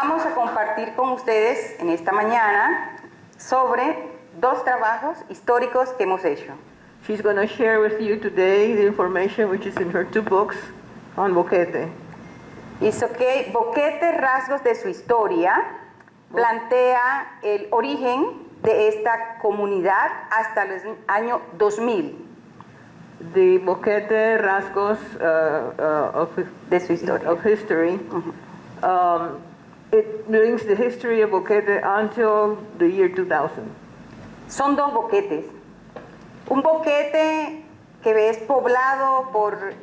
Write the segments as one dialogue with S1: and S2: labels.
S1: vamos a compartir con ustedes en esta mañana sobre dos trabajos históricos que hemos hecho.
S2: She's going to share with you today the information which is in her two books on Boquete.
S1: Hizo que Boquete, rasgos de su historia, plantea el origen de esta comunidad hasta el año 2000.
S2: The Boquete rasgos
S1: de su historia.
S2: of history. It brings the history of Boquete until the year 2000.
S1: Son dos boquetes. Un boquete que es poblado por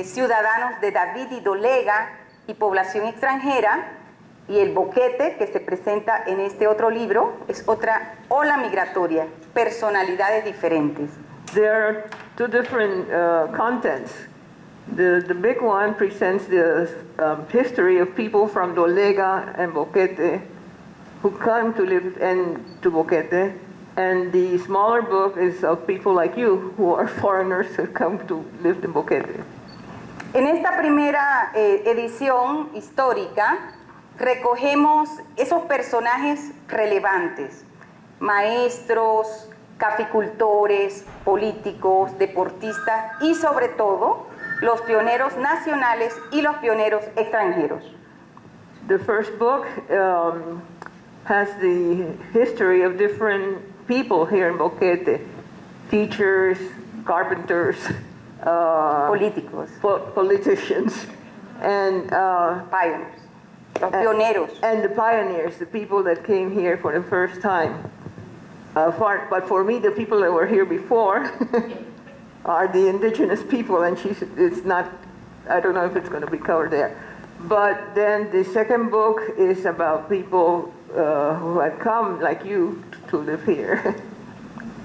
S1: ciudadanos de David y Dolega y población extranjera, y el boquete que se presenta en este otro libro es otra ola migratoria, personalidades diferentes.
S2: There are two different contents. The big one presents the history of people from Dolega and Boquete who come to live to Boquete, and the smaller book is of people like you who are foreigners who come to live in Boquete.
S1: En esta primera edición histórica recogemos esos personajes relevantes, maestros, caficultores, políticos, deportistas y sobre todo los pioneros nacionales y los pioneros extranjeros.
S2: The first book has the history of different people here in Boquete, teachers, carpenters,
S1: políticos,
S2: politicians, and
S1: pioneers, los pioneros.
S2: And the pioneers, the people that came here for the first time. But for me, the people that were here before are the indigenous people, and it's not, I don't know if it's going to be covered there. But then the second book is about people who had come, like you, to live here.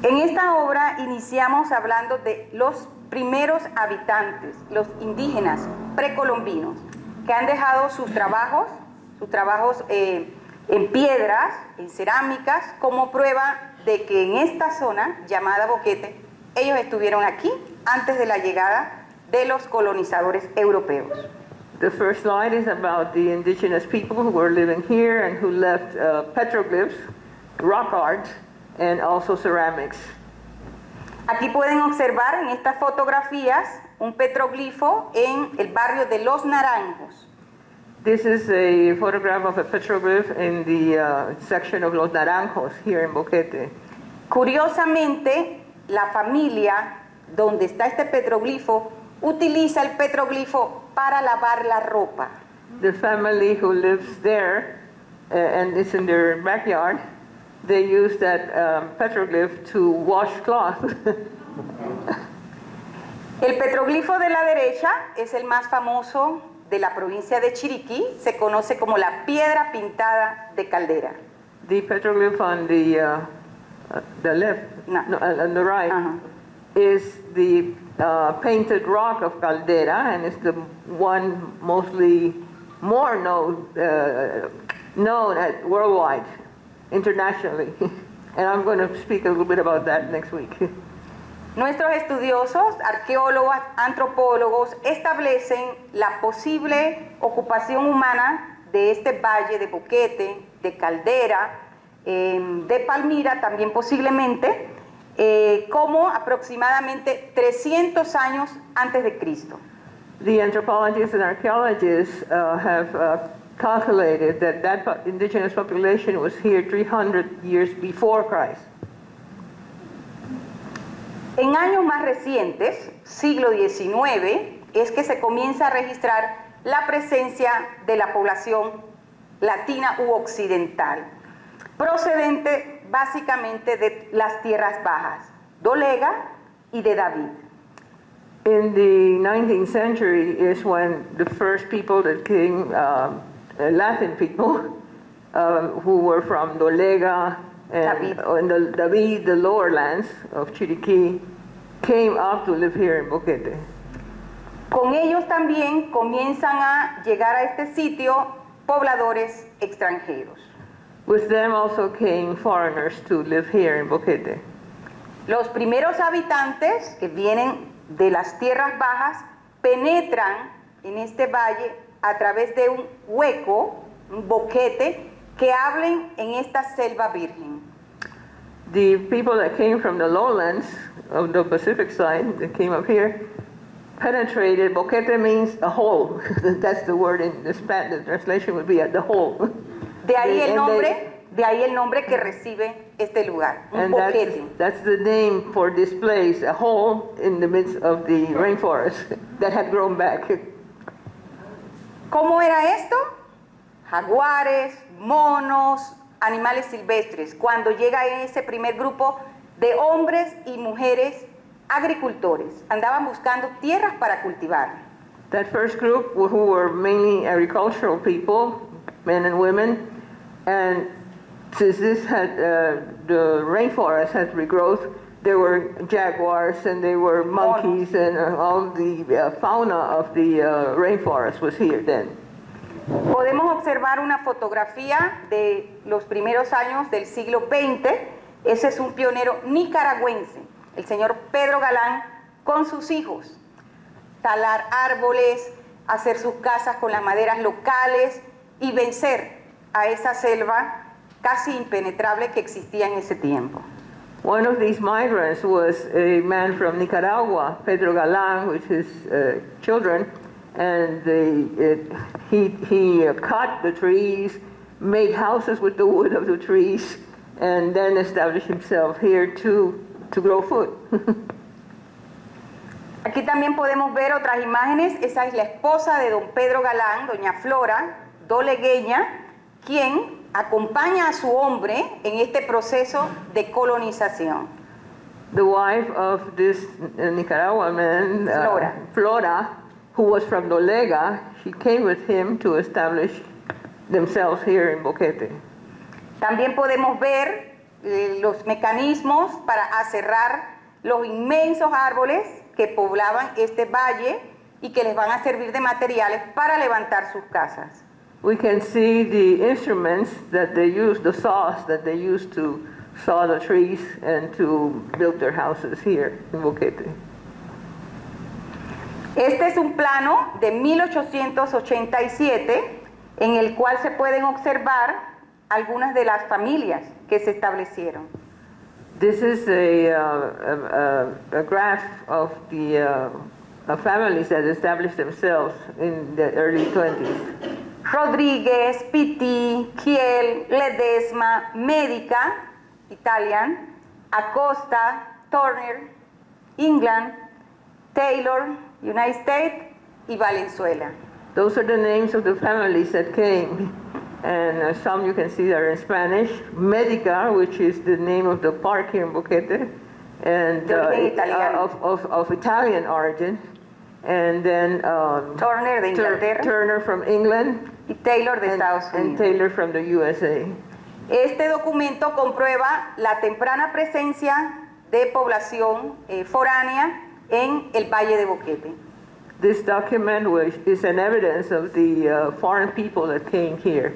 S1: En esta obra iniciamos hablando de los primeros habitantes, los indígenas precolombinos, que han dejado sus trabajos en piedras, en cerámicas, como prueba de que en esta zona llamada Boquete, ellos estuvieron aquí antes de la llegada de los colonizadores europeos.
S2: The first slide is about the indigenous people who were living here and who left petroglyphs, rock art, and also ceramics.
S1: Aquí pueden observar en estas fotografías un petroglifo en el barrio de Los Naranjos.
S2: This is a photograph of a petroglyph in the section of Los Naranjos here in Boquete.
S1: Curiosamente, la familia donde está este petroglifo utiliza el petroglifo para lavar la ropa.
S2: The family who lives there and it's in their backyard, they use that petroglyph to wash cloth.
S1: El petroglifo de la derecha es el más famoso de la provincia de Chiriquí, se conoce como la piedra pintada de Caldera.
S2: The petroglyph on the left, on the right, is the painted rock of Caldera, and it's the one mostly more known at worldwide, internationally. And I'm going to speak a little bit about that next week.
S1: Nuestros estudiosos, arqueólogos, antropólogos establecen la posible ocupación humana de este valle de Boquete, de Caldera, de Palmira también posiblemente, como aproximadamente 300 años antes de Cristo.
S2: The anthropologists and archaeologists have calculated that indigenous population was here 300 years before Christ.
S1: En años más recientes, siglo XIX, es que se comienza a registrar la presencia de la población latina u occidental, procedente básicamente de las tierras bajas, Dolega y de David.
S2: In the 19th century is when the first people that came, Latin people, who were from Dolega and David, the lower lands of Chiriquí, came up to live here in Boquete.
S1: Con ellos también comienzan a llegar a este sitio pobladores extranjeros.
S2: With them also came foreigners to live here in Boquete.
S1: Los primeros habitantes que vienen de las tierras bajas penetran en este valle a través de un hueco un boquete, que hablen en esta selva virgen.
S2: The people that came from the lowlands of the Pacific side, that came up here, penetrated. Boquete means a hole. That's the word in the Spanish. The translation would be at the hole.
S1: De ahí el
S2: And
S1: nombre, de ahí el nombre que recibe este lugar, un
S2: And
S1: boquete.
S2: that's the name for this place, a hole in the midst of the rainforest that had grown back.
S1: ¿Cómo era esto? Jaguares, monos, animales silvestres. Cuando llega ese primer grupo de hombres y mujeres agricultores, andaban buscando tierras para cultivar.
S2: That first group, who were mainly agricultural people, men and women, and since this had the rainforest had regrowth, there were jaguars and there were monkeys and all the fauna of the rainforest was here then.
S1: Podemos observar una fotografía de los primeros años del siglo XX. Ese es un pionero nicaragüense, el señor Pedro Galán, con sus hijos. Talar árboles, hacer sus casas con las maderas locales y vencer a esa selva casi impenetrable que existía en ese tiempo.
S2: One of these migrants was a man from Nicaragua, Pedro Galán, with his children, and he cut the trees, made houses with the wood of the trees, and then established himself here to grow food.
S1: Aquí también podemos ver otras imágenes. Esa es la esposa de don Pedro Galán, doña Flora Dolegueña, quien acompaña a su hombre en este proceso de colonización.
S2: The wife of this Nicaraguan man, Flora, who was from Dolega, she came with him to establish themselves here in Boquete.
S1: También podemos ver los mecanismos para aserrar los inmensos árboles que poblaban este valle y que les van a servir de materiales para levantar sus casas.
S2: We can see the instruments that they used, the saws that they used to saw the trees and to build their houses here in Boquete.
S1: Este es un plano de 1887 en el cual se pueden observar algunas de las familias que se establecieron.
S2: This is a graph of the families that established themselves in the early 20s.
S1: Rodríguez, Pitti, Kiel, Ledesma, Médica, Italian, Acosta, Turner, England, Taylor, United States, y Valenzuela.
S2: Those are the names of the families that came, and some you can see are in Spanish. Medica, which is the name of the park here in Boquete, and of Italian origin, and then
S1: Turner de Inglaterra,
S2: Turner from England,
S1: y Taylor de Estados Unidos.
S2: And Taylor from the USA.
S1: Este documento comprueba la temprana presencia de población foránea en el Valle de Boquete.
S2: This document is an evidence of the foreign people that came here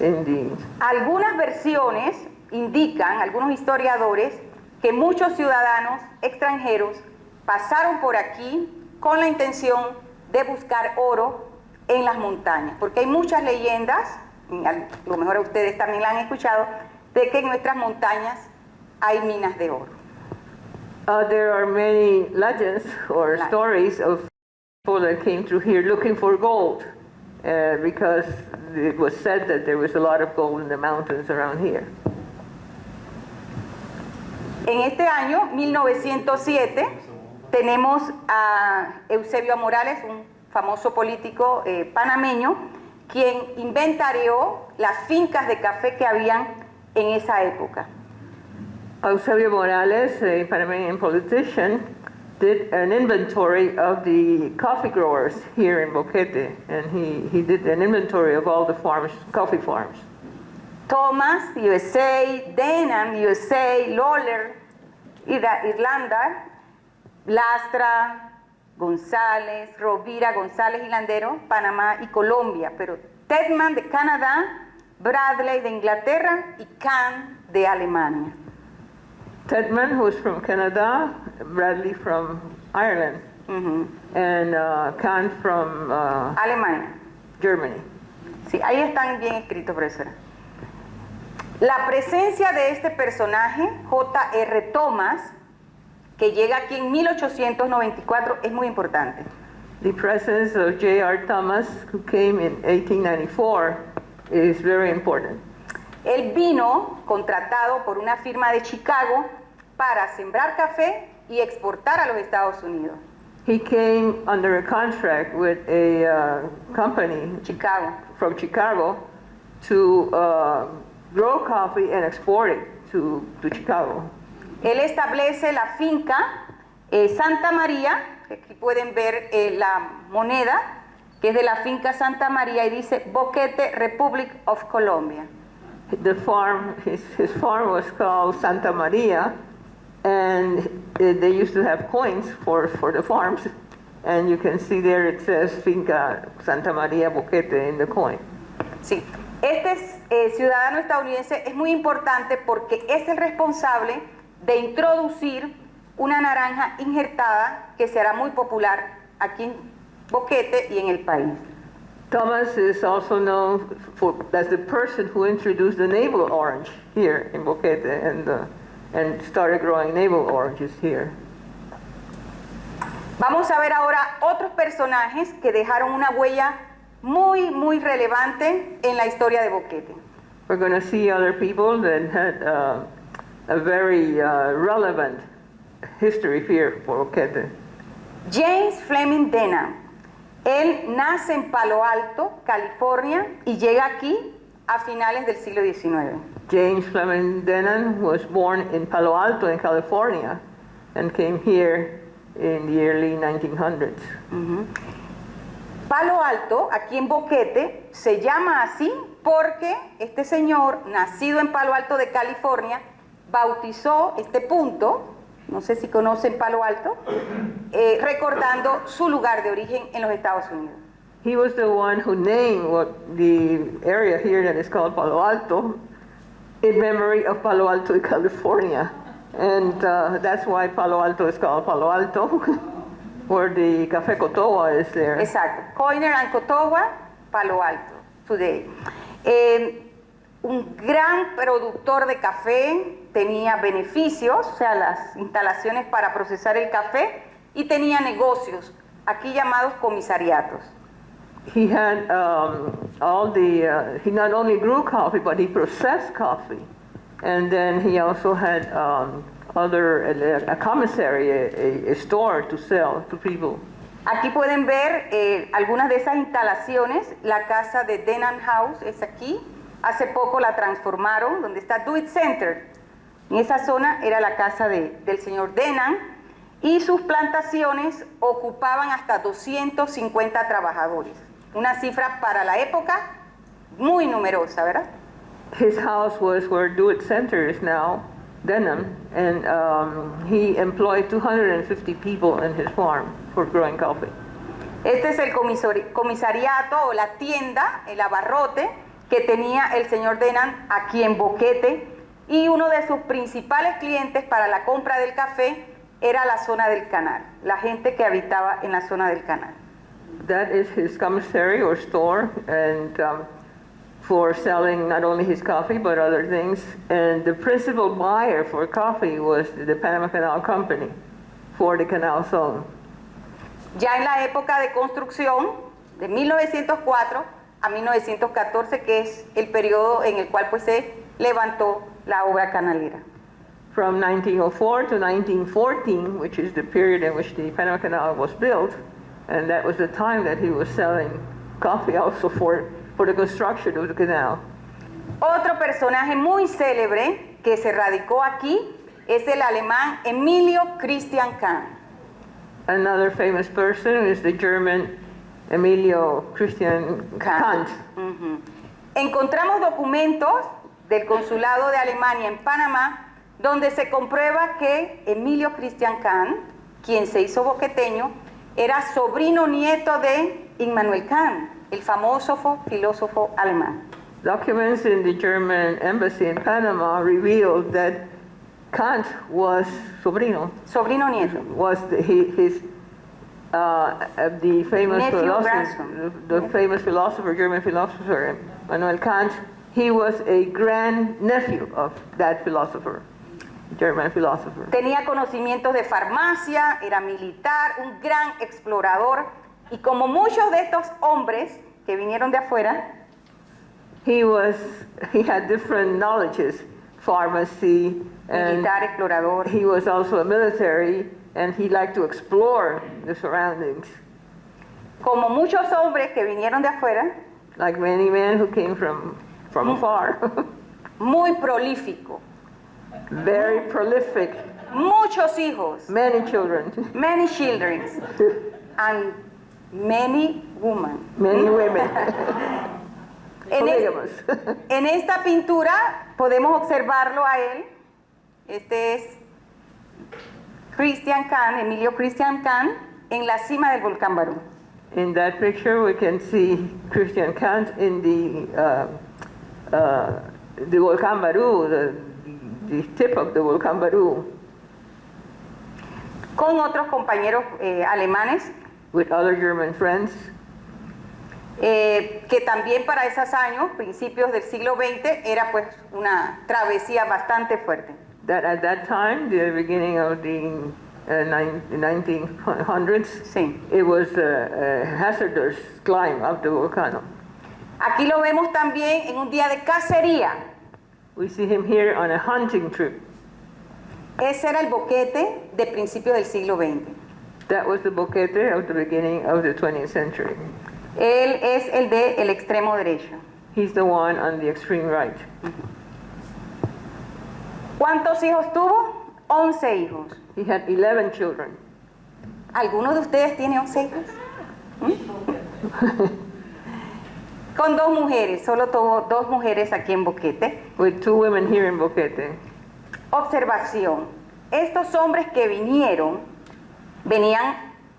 S2: in the...
S1: Algunas versiones indican, algunos historiadores, que muchos ciudadanos extranjeros pasaron por aquí con la intención de buscar oro en las montañas, porque hay muchas leyendas, a lo mejor ustedes también la han escuchado, de que en nuestras montañas hay minas de oro.
S2: There are many legends or stories of people that came through here looking for gold, because it was said that there was a lot of gold in the mountains around here.
S1: En este año, 1907, tenemos a Eusebio Morales, un famoso político panameño, quien inventarió las fincas de café que habían en esa época.
S2: Eusebio Morales, a Panamanian politician, did an inventory of the coffee growers here in Boquete, and he did an inventory of all the farms, coffee farms.
S1: Thomas, USA, Denham, USA, Lawler, Irlanda, Lastra, González, Rovira, González y Landero, Panamá y Colombia, pero Tedman de Canadá, Bradley de Inglaterra y Kahn de Alemania.
S2: Tedman, who's from Canada, Bradley from Ireland, and Kahn from
S1: Alemania.
S2: Germany.
S1: Sí, ahí están bien escritos, profesora. La presencia de este personaje, J.R. Thomas, que llega aquí en 1894, es muy importante.
S2: The presence of J.R. Thomas, who came in 1894, is very important.
S1: Él vino contratado por una firma de Chicago para sembrar café y exportar a los Estados Unidos.
S2: He came under a contract with a company
S1: Chicago.
S2: from Chicago to grow coffee and export it to Chicago.
S1: Él establece la finca Santa María, que aquí pueden ver la moneda, que es de la finca Santa María y dice Boquete, Republic of Colombia.
S2: The farm, his farm was called Santa Maria, and they used to have coins for the farms, and you can see there it says Finca Santa Maria Boquete in the coin.
S1: Sí, este ciudadano estadounidense es muy importante porque es el responsable de introducir una naranja injertada que será muy popular aquí en Boquete y en el país.
S2: Thomas is also known as the person who introduced the navel orange here in Boquete and started growing navel oranges here.
S1: Vamos a ver ahora otros personajes que dejaron una huella muy relevante en la historia de Boquete.
S2: We're going to see other people that had a very relevant history here for Boquete.
S1: James Fleming Denham. Él nace en Palo Alto, California, y llega aquí a finales del siglo XIX.
S2: James Fleming Denham was born in Palo Alto in California and came here in the early 1900s.
S1: Palo Alto, aquí en Boquete, se llama así porque este señor, nacido en Palo Alto de California, bautizó este punto, no sé si conocen Palo Alto, recordando su lugar de origen en los Estados Unidos.
S2: He was the one who named the area here that is called Palo Alto in memory of Palo Alto, California. And that's why Palo Alto is called Palo Alto, where the Café Cotowa is there.
S1: Exacto. Coiner and Cotowa, Palo Alto, today. Un gran productor de café, tenía beneficios, o sea, las instalaciones para procesar el café, y tenía negocios, aquí llamados comisariatos.
S2: He had he not only grew coffee, but he processed coffee. And then he also had a commissary, a store to sell to people.
S1: Aquí pueden ver algunas de esas instalaciones. La casa de Denham House es aquí. Hace poco la transformaron, donde está Do It Center. En esa zona era la casa del señor Denham y sus plantaciones ocupaban hasta 250 trabajadores. Una cifra para la época muy numerosa, ¿verdad?
S2: His house was where Do It Center is now, Denham, and he employed 250 people in his farm for growing coffee.
S1: Este es el comisariato o la tienda, el abarrote que tenía el señor Denham aquí en Boquete, y uno de sus principales clientes para la compra del café era la zona del canal, la gente que habitaba en la zona del canal.
S2: That is his commissary or store, and for selling not only his coffee but other things. And the principal buyer for coffee was the Panama Canal Company for the canal zone.
S1: Ya en la época de construcción, de 1904 a 1914, que es el periodo en el cual pues se levantó la obra canalera.
S2: From 1904 to 1914, which is the period in which the Panama Canal was built, and that was the time that he was selling coffee also for the construction of the canal.
S1: Otro personaje muy célebre que se radicó aquí es el alemán Emilio Christian Kant.
S2: Another famous person is the German Emilio Christian Kant.
S1: Encontramos documentos del consulado de Alemania en Panamá donde se comprueba que Emilio Christian Kant, quien se hizo boqueteño, era sobrino nieto de Immanuel Kant, el famoso filósofo alemán.
S2: Documents in the German embassy in Panama revealed that Kant was sobrino.
S1: Sobrino nieto.
S2: Was The famous
S1: Nephew
S2: philosopher,
S1: grandson.
S2: the famous philosopher, German philosopher, Immanuel Kant, he was a grandnephew of that philosopher, German philosopher.
S1: Tenía conocimientos de farmacia, era militar, un gran explorador, y como muchos de estos hombres que vinieron de afuera,
S2: He had different knowledges, pharmacy, and
S1: militar, explorador,
S2: he was also a military, and he liked to explore the surroundings,
S1: como muchos hombres que vinieron de afuera,
S2: like many men who came from afar.
S1: muy prolífico,
S2: Very prolific,
S1: muchos hijos,
S2: many children,
S1: many children, and many women.
S2: many women, polygamous.
S1: En esta pintura podemos observarlo a él. Este es Christian Kant, Emilio Christian Kant, en la cima del volcán Barú.
S2: In that picture, we can see Christian Kant in the Volcán Barú, the tip of the Volcán Barú,
S1: con otros compañeros alemanes,
S2: with other German friends,
S1: que también para esos años, principios del siglo XX, era pues una travesía bastante fuerte.
S2: that at that time, the beginning of the 1900s,
S1: Sí.
S2: it was a hazardous climb up the volcano.
S1: Aquí lo vemos también en un día de cacería.
S2: We see him here on a hunting trip.
S1: Ese era el boquete de principios del siglo XX.
S2: That was the boquete of the beginning of the 20th century.
S1: Él es el de el extremo derecho.
S2: He's the one on the extreme right.
S1: ¿Cuántos hijos tuvo? 11 hijos.
S2: He had 11 children.
S1: ¿Alguno de ustedes tiene 11 hijos? Con 2 mujeres, solo tuvo 2 mujeres aquí en Boquete.
S2: With 2 women here in Boquete.
S1: Observación, estos hombres que vinieron, venían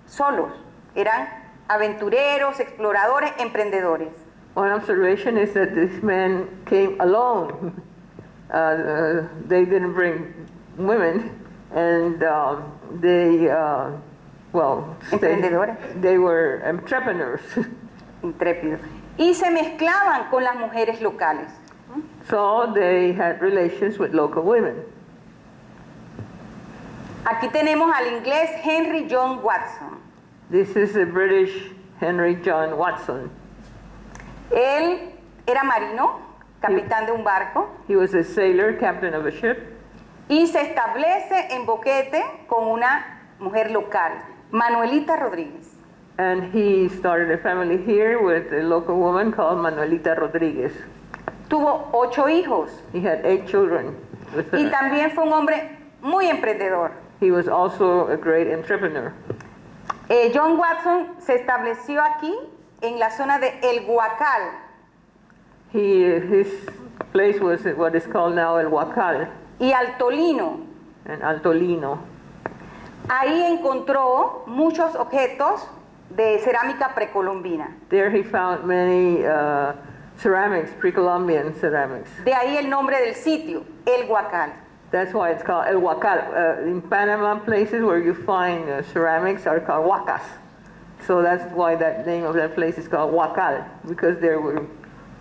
S1: solos, eran aventureros, exploradores, emprendedores.
S2: One observation is that these men came alone. They didn't bring women, and
S1: Emprendedores.
S2: they were entrepreneurs.
S1: Intrépidos. Y se mezclaban con las mujeres locales.
S2: So they had relations with local women.
S1: Aquí tenemos al inglés Henry John Watson.
S2: This is the British Henry John Watson.
S1: Él era marino, capitán de un barco,
S2: He was a sailor, captain of a ship,
S1: y se establece en Boquete con una mujer local, Manuelita Rodríguez.
S2: and he started a family here with a local woman called Manuelita Rodriguez.
S1: Tuvo 8 hijos
S2: He had 8 children with
S1: y
S2: her.
S1: también fue un hombre muy emprendedor.
S2: He was also a great entrepreneur.
S1: John Watson se estableció aquí en la zona de El Huacal.
S2: His place was what is called now El Huacal
S1: Y Altolino.
S2: and Altolino.
S1: Ahí encontró muchos objetos de cerámica precolombina.
S2: There he found many ceramics, pre-Columbian ceramics.
S1: De ahí el nombre del sitio, El Huacal.
S2: That's why it's called El Huacal. In Panama, places where you find ceramics are called huacas. So that's why that name of that place is called Huacal, because there were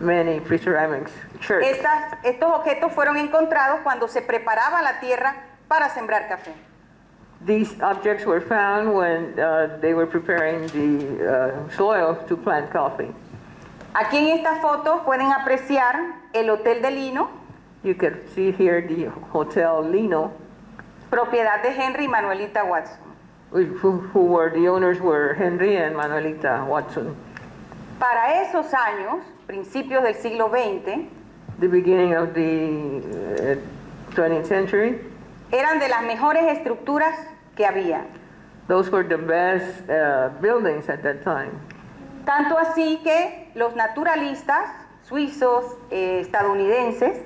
S2: many pre-ceramics churches.
S1: Estos objetos fueron encontrados cuando se preparaba la tierra para sembrar café.
S2: These objects were found when they were preparing the soil to plant coffee.
S1: Aquí en estas fotos pueden apreciar el Hotel de Lino,
S2: You can see here the Hotel Lino,
S1: propiedad de Henry y Manuelita Watson.
S2: who were the owners were Henry and Manuelita Watson.
S1: Para esos años, principios del siglo XX,
S2: The beginning of the 20th century,
S1: eran de las mejores estructuras que había.
S2: those were the best buildings at that time.
S1: Tanto así que los naturalistas suizos, estadounidenses,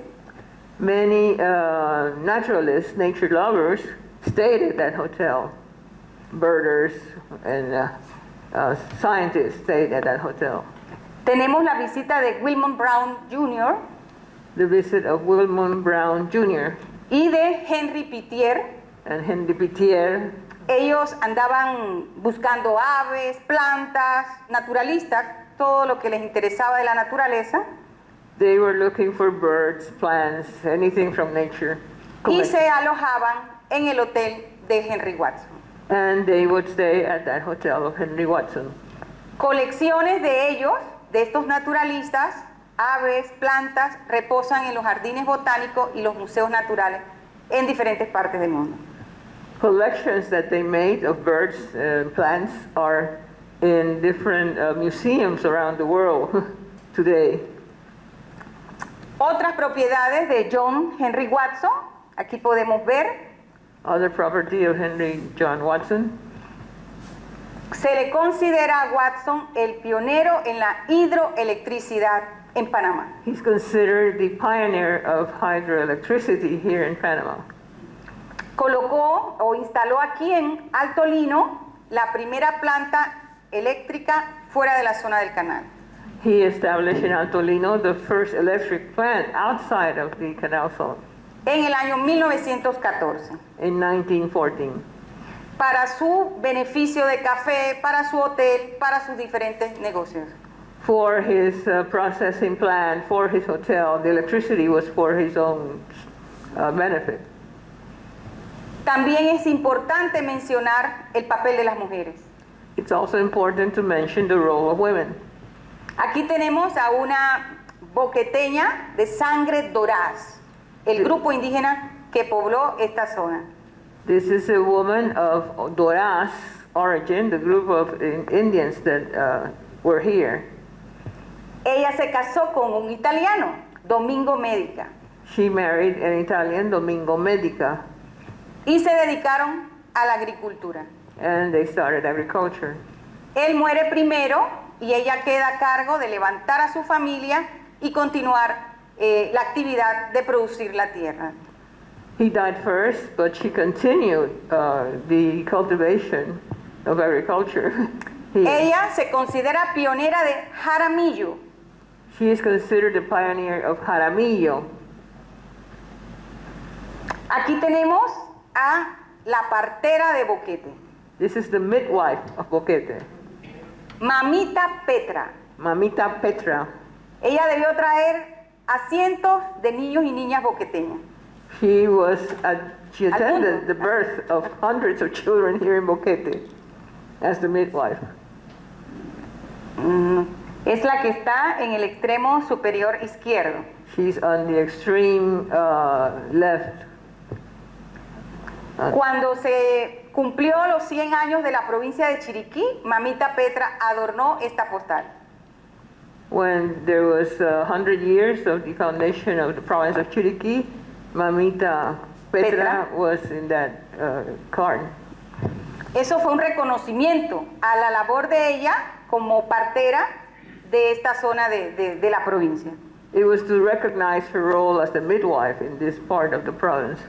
S2: Many naturalists, nature lovers, stayed at that hotel. Birders and scientists stayed at that hotel.
S1: tenemos la visita de Wilmot Brown Jr.
S2: The visit of Wilmot Brown Jr.
S1: y de Henry Pittier,
S2: and Henry Pittier,
S1: Ellos andaban buscando aves, plantas, naturalistas, todo lo que les interesaba de la naturaleza,
S2: They were looking for birds, plants, anything from nature.
S1: y se alojaban en el hotel de Henry Watson.
S2: And they would stay at that hotel of Henry Watson.
S1: Colecciones de ellos, de estos naturalistas, aves, plantas, reposan en los jardines botánicos y los museos naturales en diferentes partes del mundo.
S2: Collections that they made of birds and plants are in different museums around the world today.
S1: Otras propiedades de John Henry Watson, aquí podemos ver,
S2: Other property of Henry John Watson.
S1: se le considera a Watson el pionero en la hidroelectricidad en Panamá.
S2: He's considered the pioneer of hydroelectricity here in Panama.
S1: Colocó o instaló aquí en Alto Lino la primera planta eléctrica fuera de la zona del canal.
S2: He established in Alto Lino the first electric plant outside of the canal zone
S1: En el año 1914,
S2: in 1914
S1: para su beneficio de café, para su hotel, para sus diferentes negocios.
S2: for his processing plant, for his hotel. The electricity was for his own benefit.
S1: También es importante mencionar el papel de las mujeres.
S2: It's also important to mention the role of women.
S1: Aquí tenemos a una boqueteña de sangre doraz, el grupo indígena que pobló esta zona.
S2: This is a woman of Doraz origin, the group of Indians that were here.
S1: Ella se casó con un italiano, Domingo Medica,
S2: She married an Italian, Domingo Medica,
S1: y se dedicaron a la agricultura.
S2: and they started agriculture.
S1: Él muere primero y ella queda a cargo de levantar a su familia y continuar la actividad de producir la tierra.
S2: He died first, but she continued the cultivation of agriculture here.
S1: Ella se considera pionera de Jaramillo.
S2: She is considered the pioneer of Jaramillo.
S1: Aquí tenemos a la partera de Boquete,
S2: This is the midwife of Boquete,
S1: Mamita Petra.
S2: Mamita Petra.
S1: Ella debió traer a cientos de niños y niñas boqueteñas.
S2: She attended the birth of hundreds of children here in Boquete as the midwife.
S1: Es la que está en el extremo superior izquierdo.
S2: She's on the extreme left.
S1: Cuando se cumplió los 100 años de la provincia de Chiriquí, Mamita Petra adornó esta postal.
S2: When there was 100 years of the foundation of the province of Chiriquí, Mamita Petra was in that card.
S1: Eso fue un reconocimiento a la labor de ella como partera de esta zona de la provincia.
S2: It was to recognize her role as the midwife in this part of the province.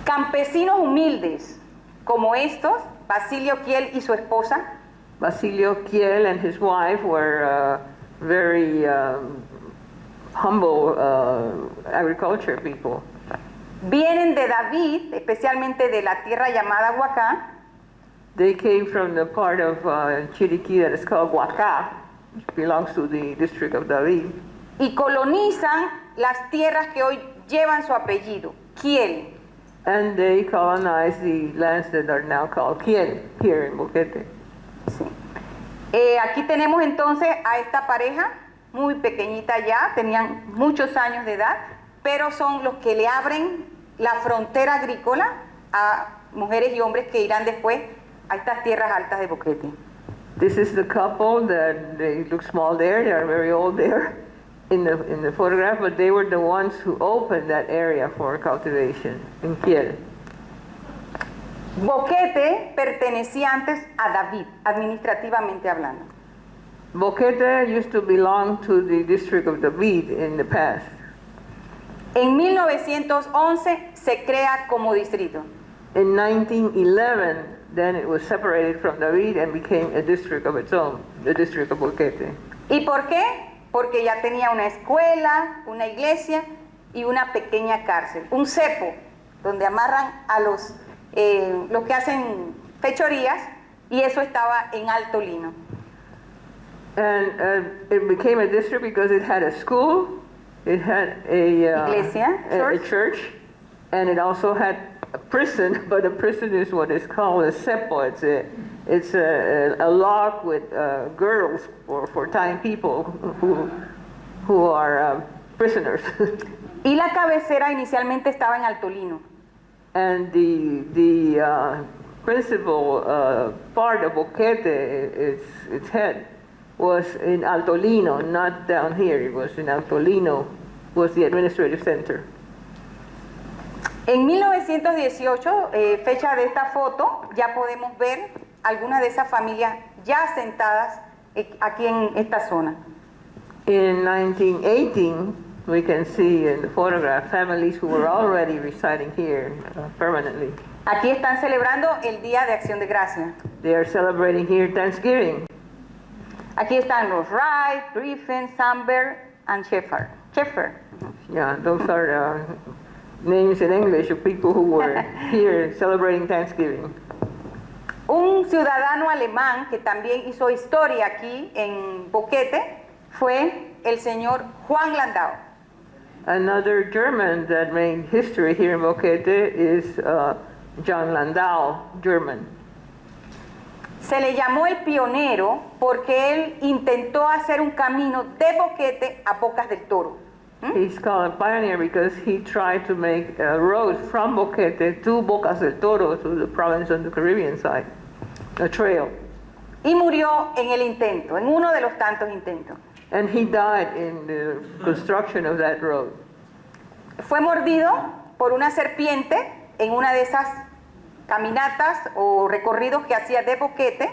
S1: Campesinos humildes como estos, Basilio Kiel y su esposa,
S2: Basilio Kiel and his wife were very humble agriculture people.
S1: vienen de David, especialmente de la tierra llamada Huacá,
S2: They came from the part of Chiriquí that is called Huacá, which belongs to the district of David.
S1: y colonizan las tierras que hoy llevan su apellido, Kiel.
S2: And they colonized the lands that are now called Kiel, here in Boquete.
S1: Sí. Aquí tenemos entonces a esta pareja, muy pequeñita ya, tenían muchos años de edad, pero son los que le abren la frontera agrícola a mujeres y hombres que irán después a estas tierras altas de Boquete.
S2: This is the couple that they look small there, they are very old there in the photograph, but they were the ones who opened that area for cultivation in Kiel.
S1: Boquete pertenecía antes a David, administrativamente hablando.
S2: Boquete used to belong to the district of David in the past.
S1: En 1911 se crea como distrito.
S2: In 1911, then it was separated from David and became a district of its own, the district of Boquete.
S1: ¿Y por qué? Porque ya tenía una escuela, una iglesia y una pequeña cárcel, un cepo donde amarran a los que hacen fechorías, y eso estaba en Alto Lino.
S2: And it became a district because it had a school, it had
S1: Iglesia,
S2: a church, and it also had a prison, but a prison is what is called a cepo. It's a lock with girdles for tying people who are prisoners.
S1: Y la cabecera inicialmente estaba en Alto Lino.
S2: And the principal part of Boquete, its head, was in Alto Lino, not down here. It was in Alto Lino, was the administrative center.
S1: En 1918, fecha de esta foto, ya podemos ver algunas de esas familias ya asentadas aquí en esta zona.
S2: In 1918, we can see in the photograph families who were already residing here permanently.
S1: Aquí están celebrando el Día de Acción de Gracia.
S2: They are celebrating here Thanksgiving.
S1: Aquí están los Wright, Griffin, Samberg, and Sheffer.
S2: Yeah, those are names in English of people who were here celebrating Thanksgiving.
S1: Un ciudadano alemán que también hizo historia aquí en Boquete fue el señor Juan Landau.
S2: Another German that made history here in Boquete is John Landau, German.
S1: Se le llamó el pionero porque él intentó hacer un camino de Boquete a Bocas del Toro.
S2: He's called a pioneer because he tried to make a road from Boquete to Bocas del Toro, to the province on the Caribbean side, a trail.
S1: Y murió en el intento, en uno de los tantos intentos.
S2: And he died in the construction of that road.
S1: Fue mordido por una serpiente en una de esas caminatas o recorridos que hacía de Boquete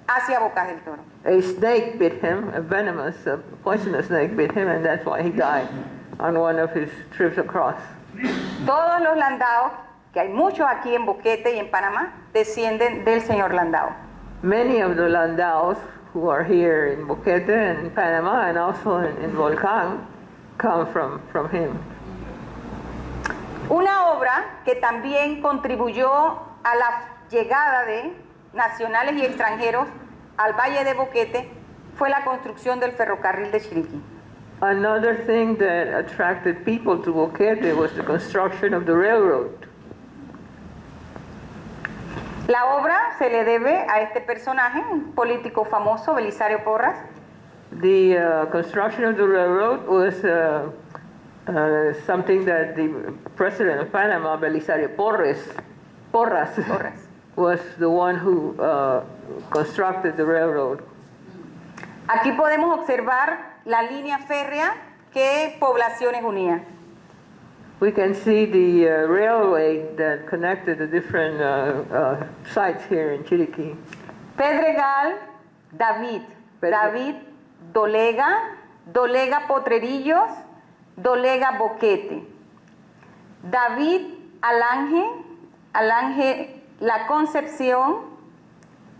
S1: hacia Bocas del Toro.
S2: A snake bit him, a venomous, poisonous snake bit him, and that's why he died on one of his trips across.
S1: Todos los Landaos, que hay muchos aquí en Boquete y en Panamá, descienden del señor Landau.
S2: Many of the Landaus who are here in Boquete and in Panama and also in Volcán come from him.
S1: Una obra que también contribuyó a la llegada de nacionales y extranjeros al Valle de Boquete fue la construcción del ferrocarril de Chiriquí.
S2: Another thing that attracted people to Boquete was the construction of the railroad.
S1: La obra se le debe a este personaje, un político famoso, Belisario Porras.
S2: The construction of the railroad was something that the president of Panama, Belisario Porras, was the one who constructed the railroad.
S1: Aquí podemos observar la línea férrea que poblaciones unía.
S2: We can see the railway that connected the different sites here in Chiriquí.
S1: Pedregal, David, David, Dolega, Dolega Potrerillos, Dolega Boquete. David, Alange, Alange La Concepción,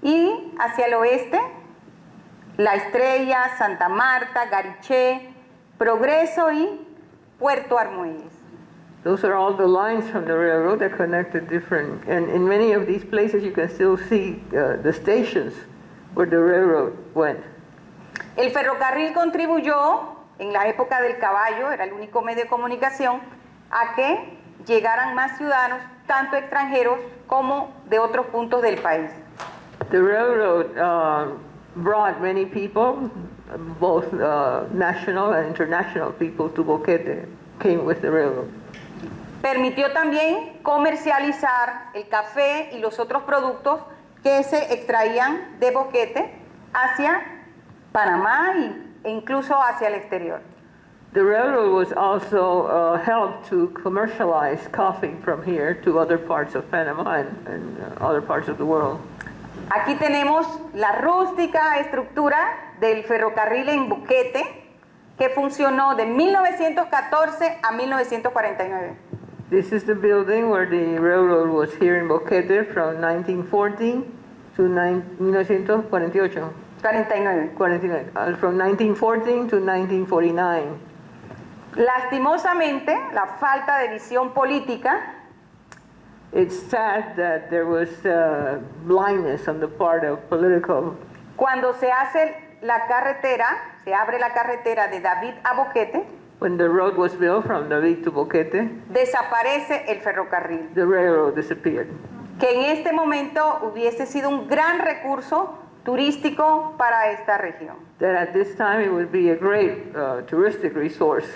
S1: y hacia el oeste, La Estrella, Santa Marta, Gariché, Progreso y Puerto Armuelles.
S2: Those are all the lines from the railroad that connected different, and in many of these places you can still see the stations where the railroad went.
S1: El ferrocarril contribuyó, en la época del caballo, era el único medio de comunicación, a que llegaran más ciudadanos, tanto extranjeros como de otros puntos del país.
S2: The railroad brought many people, both national and international people, to Boquete, came with the railroad.
S1: Permitió también comercializar el café y los otros productos que se extraían de Boquete hacia Panamá e incluso hacia el exterior.
S2: The railroad was also helped to commercialize coffee from here to other parts of Panama and other parts of the world.
S1: Aquí tenemos la rústica estructura del ferrocarril en Boquete, que funcionó de 1914 a 1949.
S2: This is the building where the railroad was here in Boquete from 1914 to 1948.
S1: 49.
S2: From 1914 to 1949.
S1: Lastimosamente, la falta de visión política
S2: it's sad that there was blindness on the part of political.
S1: Cuando se hace la carretera, se abre la carretera de David a Boquete,
S2: When the road was built from David to Boquete,
S1: desaparece el ferrocarril,
S2: the railroad disappeared.
S1: que en este momento hubiese sido un gran recurso turístico para esta región.
S2: That at this time it would be a great touristic resource.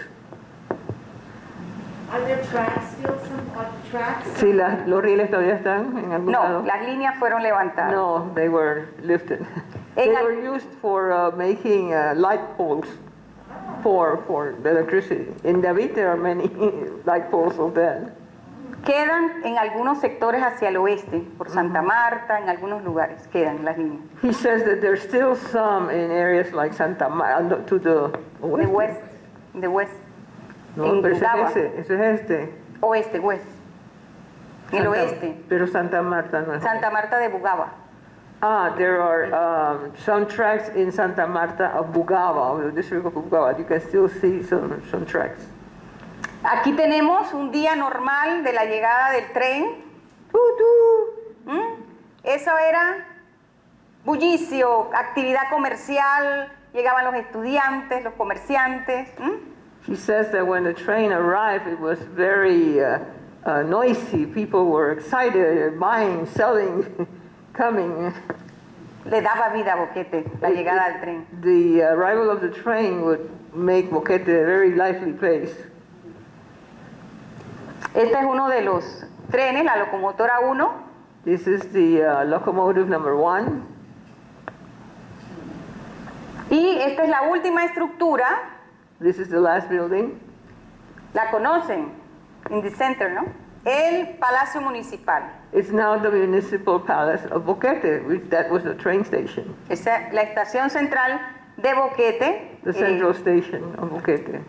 S3: Are there tracks still, some tracks?
S2: Sí, los rieles todavía están en algún
S1: No,
S2: lado.
S1: las líneas fueron levantadas.
S2: No, they were lifted. They were used for making light poles for the electricity. In David there are many light poles of that.
S1: Quedan en algunos sectores hacia el oeste, por Santa Marta, en algunos lugares quedan las líneas.
S2: He says that there's still some in areas like Santa Marta, to the
S1: De west, de west,
S2: No,
S1: en
S2: pero
S1: Bugaba.
S2: ese es este.
S1: Oeste, west, el
S2: Santa-
S1: oeste,
S2: Pero Santa Marta no es.
S1: Santa Marta de Bugaba.
S2: There are some tracks in Santa Marta of Bugaba, the district of Bugaba. You can still see some tracks.
S1: Aquí tenemos un día normal de la llegada del tren. Eso era bullicio, actividad comercial, llegaban los estudiantes, los comerciantes.
S2: He says that when the train arrived, it was very noisy. People were excited, buying, selling, coming.
S1: Le daba vida a Boquete la llegada del tren.
S2: The arrival of the train would make Boquete a very lively place.
S1: Este es uno de los trenes, la locomotora 1.
S2: This is the locomotive number 1.
S1: Y esta es la última estructura,
S2: This is the last building.
S1: la conocen, in the center, ¿no? El Palacio Municipal.
S2: It's now the municipal palace of Boquete, which that was the train station,
S1: Esa, la estación central de Boquete.
S2: the central station of Boquete.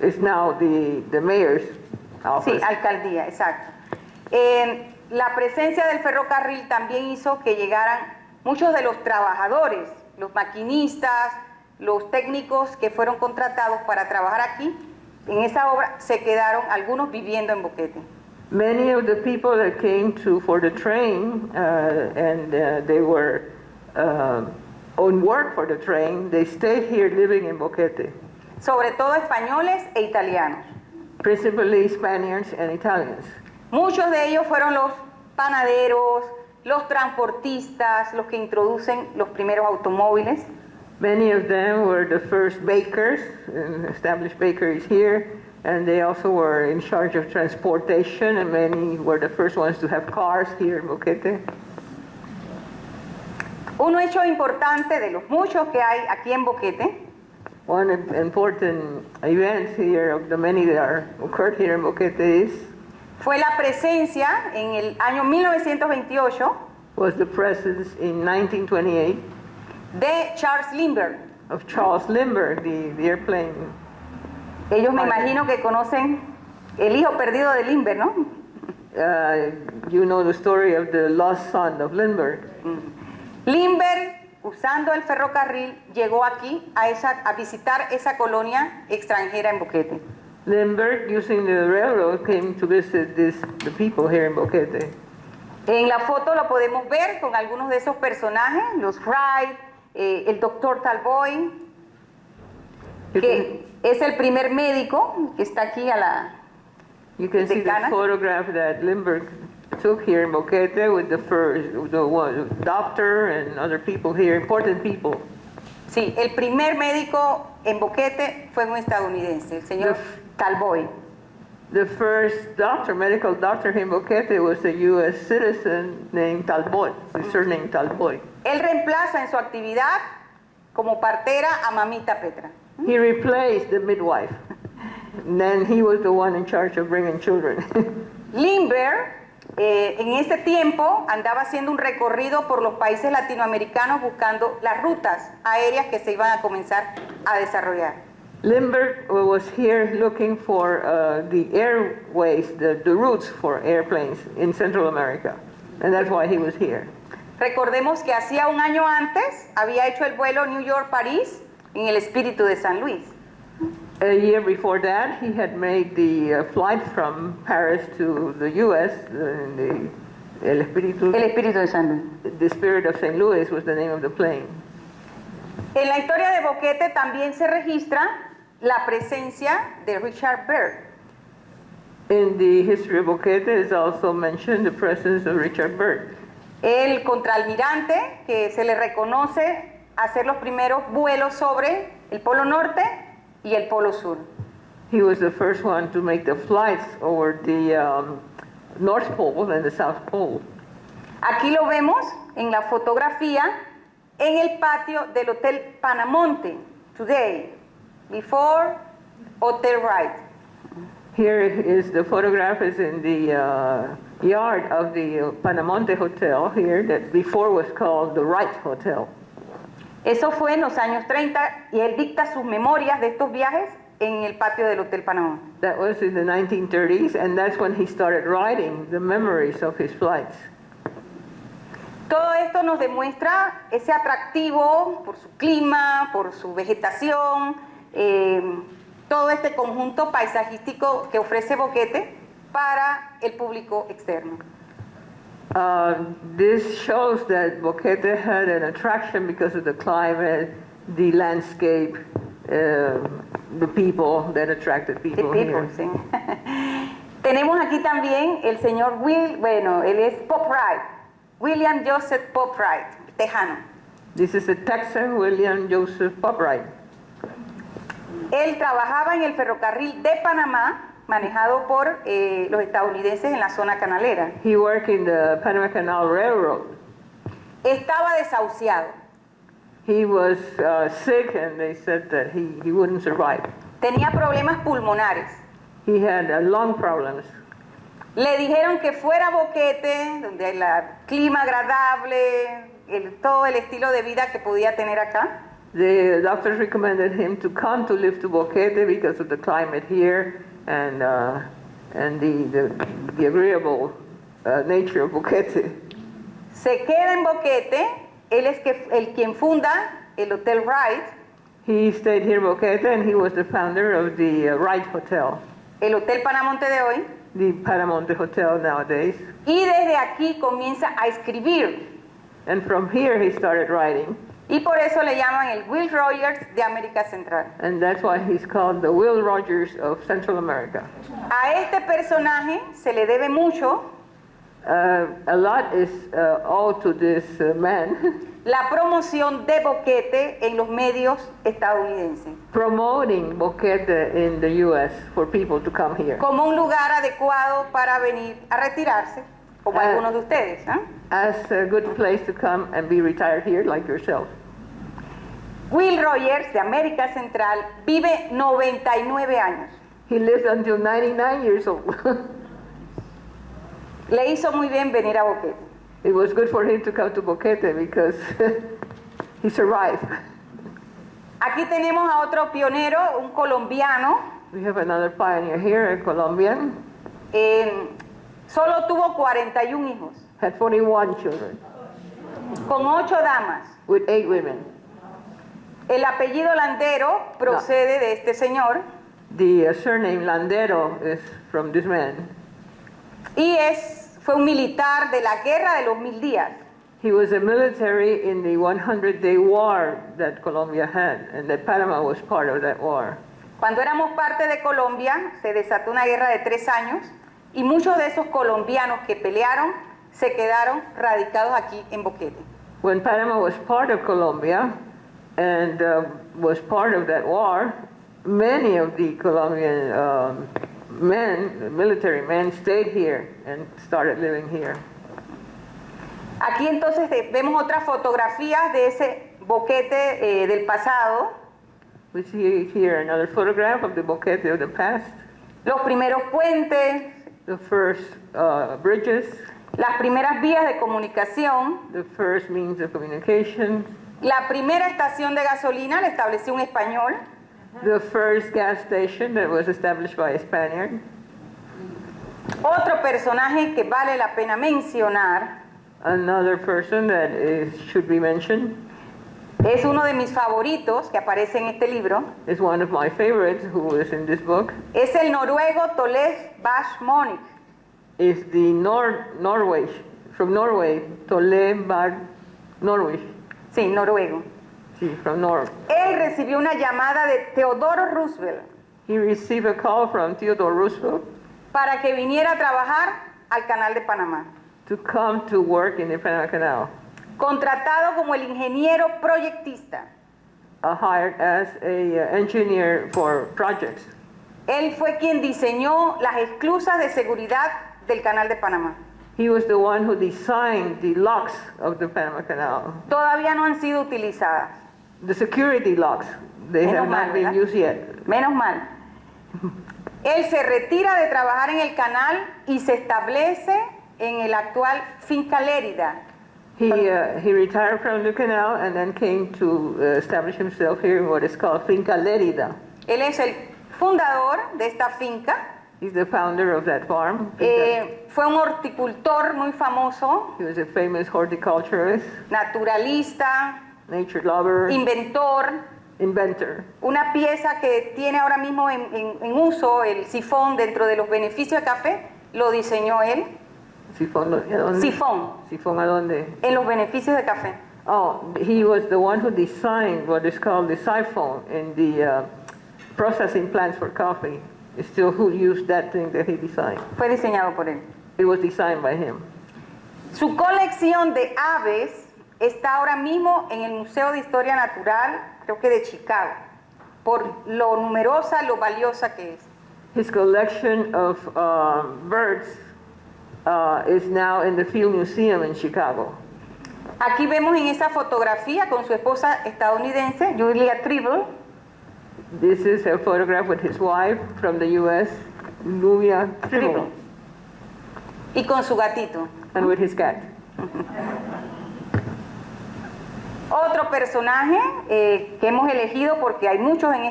S2: It's now the mayor's office.
S1: Sí, alcaldía, exacto. La presencia del ferrocarril también hizo que llegaran muchos de los trabajadores, los maquinistas, los técnicos que fueron contratados para trabajar aquí. En esa obra se quedaron algunos viviendo en Boquete.
S2: Many of the people that came for the train and they were on work for the train, they stayed here living in Boquete,
S1: Sobre todo españoles e italianos.
S2: principally Spaniards and Italians.
S1: Muchos de ellos fueron los panaderos, los transportistas, los que introducen los primeros automóviles.
S2: Many of them were the first bakers, established bakeries here, and they also were in charge of transportation, and many were the first ones to have cars here in Boquete.
S1: Un hecho importante de los muchos que hay aquí en Boquete
S2: One important event here of the many that are occurred here in Boquete
S1: fue la presencia en el año 1928
S2: was the presence in 1928
S1: de Charles Lindbergh.
S2: of Charles Lindbergh, the airplane.
S1: Ellos me imagino que conocen el hijo perdido de Lindbergh, ¿no?
S2: You know the story of the lost son of Lindbergh.
S1: Lindbergh, usando el ferrocarril, llegó aquí a visitar esa colonia extranjera en Boquete.
S2: Lindbergh, using the railroad, came to visit the people here in Boquete.
S1: En la foto lo podemos ver con algunos de esos personajes, los Wright, el doctor Talboy, que es el primer médico que está aquí a la...
S2: You can see the
S1: Decana.
S2: photograph that Lindbergh took here in Boquete with the doctor and other people here, important people.
S1: Sí, el primer médico en Boquete fue un estadounidense, el señor Talboy.
S2: The first medical doctor here in Boquete was a U.S. citizen named Talbot, the surname Talbot.
S1: Él reemplaza en su actividad como partera a Mamita Petra.
S2: He replaced the midwife. And then he was the one in charge of bringing children.
S1: Lindbergh en ese tiempo andaba haciendo un recorrido por los países latinoamericanos buscando las rutas aéreas que se iban a comenzar a desarrollar.
S2: Lindbergh was here looking for the airways, the routes for airplanes in Central America. And that's why he was here.
S1: Recordemos que hacía un año antes había hecho el vuelo New York-París en el Espíritu de San Luis.
S2: A year before that, he had made the flight from Paris to the U.S. El Espíritu,
S1: El Espíritu de San Luis.
S2: the Spirit of St. Louis was the name of the plane.
S1: En la historia de Boquete también se registra la presencia de Richard Byrd.
S2: In the history of Boquete is also mentioned the presence of Richard Byrd.
S1: El contraalmirante que se le reconoce hacer los primeros vuelos sobre el Polo Norte y el Polo Sur.
S2: He was the first one to make the flights over the North Pole and the South Pole.
S1: Aquí lo vemos en la fotografía en el patio del Hotel Panamonte, today, before Hotel Wright.
S2: Here is the photograph is in the yard of the Panamonte Hotel here that before was called the Wright Hotel.
S1: Eso fue en los años 30 y él dicta sus memorias de estos viajes en el patio del Hotel Panamonte.
S2: That was in the 1930s, and that's when he started writing the memories of his flights.
S1: Todo esto nos demuestra ese atractivo por su clima, por su vegetación, todo este conjunto paisajístico que ofrece Boquete para el público externo.
S2: This shows that Boquete had an attraction because of the climate, the landscape, the people that attracted people here.
S1: Sí. Tenemos aquí también el señor él es Pop Wright, William Joseph Pop Wright, tejano.
S2: This is a Texan, William Joseph Popright.
S1: Él trabajaba en el ferrocarril de Panamá, manejado por los estadounidenses en la zona canalera.
S2: He worked in the Panama Canal Railroad.
S1: Estaba desahuciado.
S2: He was sick, and they said that he wouldn't survive.
S1: Tenía problemas pulmonares.
S2: He had lung problems.
S1: Le dijeron que fuera a Boquete, donde hay el clima agradable, todo el estilo de vida que podía tener acá.
S2: The doctors recommended him to come to live to Boquete because of the climate here and the agreeable nature of Boquete.
S1: Se queda en Boquete. Él es quien funda el Hotel Wright.
S2: He stayed here in Boquete, and he was the founder of the Wright Hotel,
S1: El Hotel Panamonte de hoy.
S2: the Panamonte Hotel nowadays.
S1: Y desde aquí comienza a escribir.
S2: And from here he started writing.
S1: Y por eso le llaman el Will Rogers de América Central.
S2: And that's why he's called the Will Rogers of Central America.
S1: A este personaje se le debe mucho
S2: A lot is owed to this man
S1: la promoción de Boquete en los medios estadounidenses,
S2: promoting Boquete in the U.S. for people to come here
S1: como un lugar adecuado para venir a retirarse, como algunos de ustedes, ¿eh?
S2: as a good place to come and be retired here, like yourself.
S1: Will Rogers de América Central vive 99 años.
S2: He lived until 99 years old.
S1: Le hizo muy bien venir a Boquete.
S2: It was good for him to come to Boquete because he survived.
S1: Aquí tenemos a otro pionero, un colombiano.
S2: We have another pioneer here, a Colombian,
S1: Solo tuvo 41 hijos,
S2: had 41 children
S1: con 8 damas.
S2: with 8 women.
S1: El apellido Landero procede de este señor
S2: The surname Landero is from this man.
S1: y fue un militar de la Guerra de los 1000 días.
S2: He was a military in the 100-day war that Colombia had, and that Panama was part of that war.
S1: Cuando éramos parte de Colombia, se desató una guerra de 3 años y muchos de esos colombianos que pelearon se quedaron radicados aquí en Boquete.
S2: When Panama was part of Colombia and was part of that war, many of the Colombian military men, stayed here and started living here.
S1: Aquí entonces vemos otras fotografías de ese Boquete del pasado.
S2: We see here another photograph of the Boquete of the past,
S1: Los primeros puentes,
S2: the first bridges,
S1: las primeras vías de comunicación,
S2: the first means of communication,
S1: la primera estación de gasolina la estableció un español,
S2: the first gas station that was established by a Spaniard.
S1: otro personaje que vale la pena mencionar,
S2: Another person that should be mentioned,
S1: Es uno de mis favoritos que aparece en este libro.
S2: is one of my favorites who is in this book.
S1: Es el noruego Tollef Bach Monik.
S2: Is the Norway, from Norway, Tolle Bag Norway.
S1: Sí, noruego.
S2: See, from Norway.
S1: Él recibió una llamada de Theodore Roosevelt
S2: He received a call from Theodore Roosevelt
S1: para que viniera a trabajar al Canal de Panamá,
S2: to come to work in the Panama Canal,
S1: contratado como el ingeniero proyectista.
S2: hired as a engineer for projects.
S1: Él fue quien diseñó las esclusas de seguridad del Canal de Panamá.
S2: He was the one who designed the locks of the Panama Canal,
S1: Todavía no han sido utilizadas.
S2: the security locks. They
S1: Menos
S2: have
S1: mal,
S2: not been
S1: ¿verdad?
S2: used yet.
S1: Menos mal. Él se retira de trabajar en el canal y se establece en el actual Finca Lérida.
S2: He retired from the canal and then came to establish himself here in what is called Finca Lérida.
S1: Él es el fundador de esta finca.
S2: He's the founder of that farm.
S1: Fue un horticultor muy famoso,
S2: He was a famous horticulturist,
S1: naturalista,
S2: nature lover,
S1: inventor.
S2: inventor.
S1: Una pieza que tiene ahora mismo en uso, el sifón, dentro de los beneficios del café, lo diseñó él.
S2: Sifón, ¿a dónde?
S1: Sifón,
S2: Sifón, ¿a dónde?
S1: en los beneficios del café.
S2: Oh, he was the one who designed what is called the siphon in the processing plants for coffee. It's still who used that thing that he designed.
S1: Fue diseñado por él.
S2: It was designed by him.
S1: Su colección de aves está ahora mismo en el Museo de Historia Natural, creo que de Chicago, por lo numerosa, lo valiosa que es.
S2: His collection of birds is now in the Field Museum in Chicago.
S1: Aquí vemos en esa fotografía con su esposa estadounidense, Julia Tribble,
S2: This is a photograph with his wife from the U.S., Julia Tribble,
S1: y con su gatito.
S2: and with his cat.
S1: Otro personaje que hemos elegido, porque hay muchos en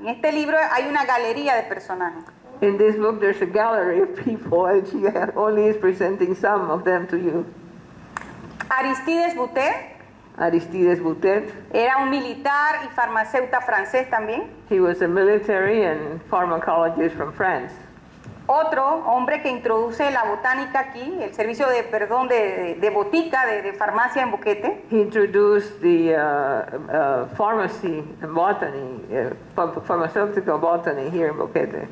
S1: este libro, hay una galería de personajes.
S2: In this book, there's a gallery of people, and she only is presenting some of them to you.
S1: Aristides Boutet
S2: Aristides Boutet,
S1: era un militar y farmacéutico francés también.
S2: he was a military and pharmacologist from France.
S1: Otro hombre que introduce la botánica aquí, el servicio de botica, de farmacia en Boquete.
S2: He introduced the pharmacy and botany, pharmaceutical botany here in Boquete,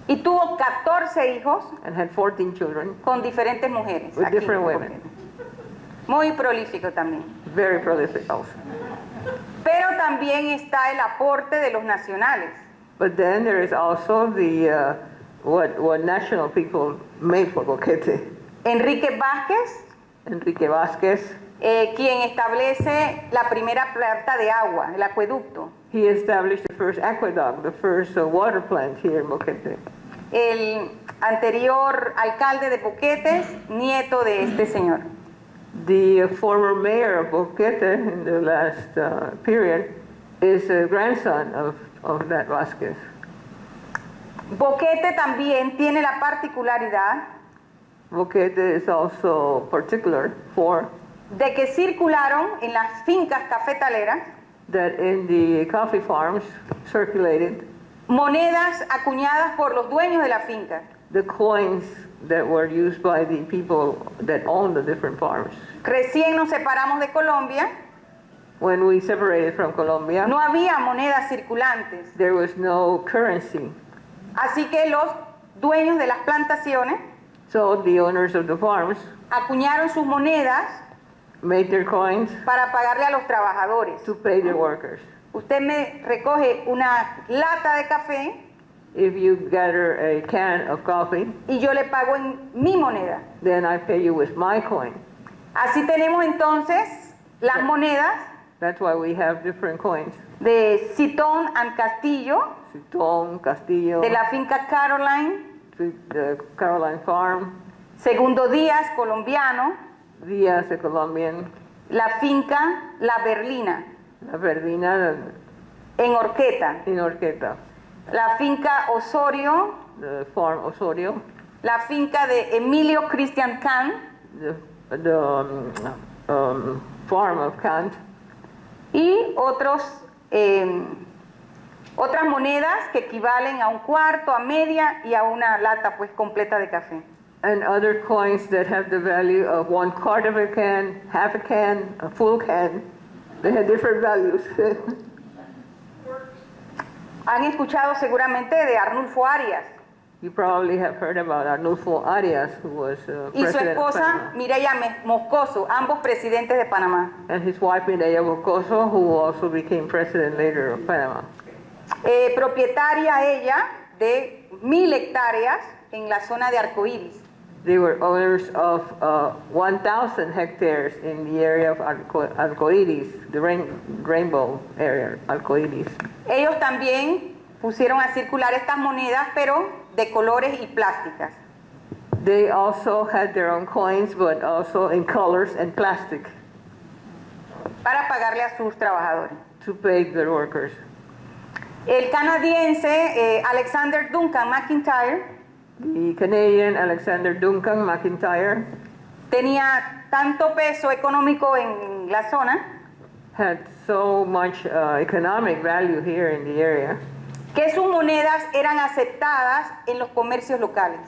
S1: Y tuvo 14 hijos
S2: and had 14 children
S1: con diferentes mujeres.
S2: with
S1: aquí en
S2: different women.
S1: Boquete. Muy prolífico también.
S2: Very prolific also.
S1: Pero también está el aporte de los nacionales.
S2: But then there is also the what national people made for Boquete.
S1: Enrique Vázquez,
S2: Enrique Vázquez,
S1: quien establece la primera planta de agua, el acueducto.
S2: he established the first aqueduct, the first water plant here in Boquete.
S1: El anterior alcalde de Boquetes, nieto de este señor.
S2: The former mayor of Boquete in the last period is a grandson of that Vázquez.
S1: Boquete también tiene la particularidad
S2: Boquete is also particular for
S1: de que circularon en las fincas cafetaleras
S2: that in the coffee farms circulated
S1: monedas acuñadas por los dueños de la finca.
S2: the coins that were used by the people that own the different farms.
S1: Recién nos separamos de Colombia,
S2: When we separated from Colombia,
S1: no había monedas circulantes,
S2: there was no currency.
S1: así que los dueños de las plantaciones
S2: So the owners of the farms
S1: acuñaron sus monedas
S2: made their coins
S1: para pagarle a los trabajadores.
S2: to pay their workers.
S1: Usted me recoge una lata de café
S2: If you gather a can of coffee,
S1: y yo le pago en mi moneda.
S2: then I pay you with my coin.
S1: Así tenemos entonces las monedas
S2: That's why we have different coins.
S1: de Citón and Castillo,
S2: Citón, Castillo,
S1: de la finca Caroline,
S2: the Caroline Farm,
S1: Segundo Díaz, colombiano,
S2: Díaz, the Colombian,
S1: la finca La Berlina,
S2: La Verdina,
S1: en Horqueta,
S2: in Orqueta,
S1: la finca Osorio,
S2: the farm Osorio,
S1: la finca de Emilio Christian Kahn,
S2: the farm of Kant,
S1: y otras monedas que equivalen a un cuarto, a media y a una lata pues completa de café.
S2: And other coins that have the value of 1/4 of a can, half a can, a full can. They had different values.
S1: Han escuchado seguramente de Arnulfo Arias
S2: You probably have heard about Arnulfo Arias, who was
S1: y su
S2: president of
S1: esposa
S2: Panama,
S1: Mireya Moscoso, ambos presidentes de Panamá.
S2: and his wife Mireya Moscoso, who also became president later of Panama.
S1: Propietaria ella de 1,000 hectáreas en la zona de Arcoíris.
S2: They were owners of 1,000 hectares in the area of Arcoiris, the rainbow area, Arcoiris.
S1: Ellos también pusieron a circular estas monedas, pero de colores y plásticas.
S2: They also had their own coins, but also in colors and plastic
S1: Para pagarle a sus trabajadores.
S2: to pay their workers.
S1: El canadiense Alexander Duncan McIntyre
S2: The Canadian Alexander Duncan McIntyre
S1: tenía tanto peso económico en la zona
S2: had so much economic value here in the area
S1: que sus monedas eran aceptadas en los comercios locales.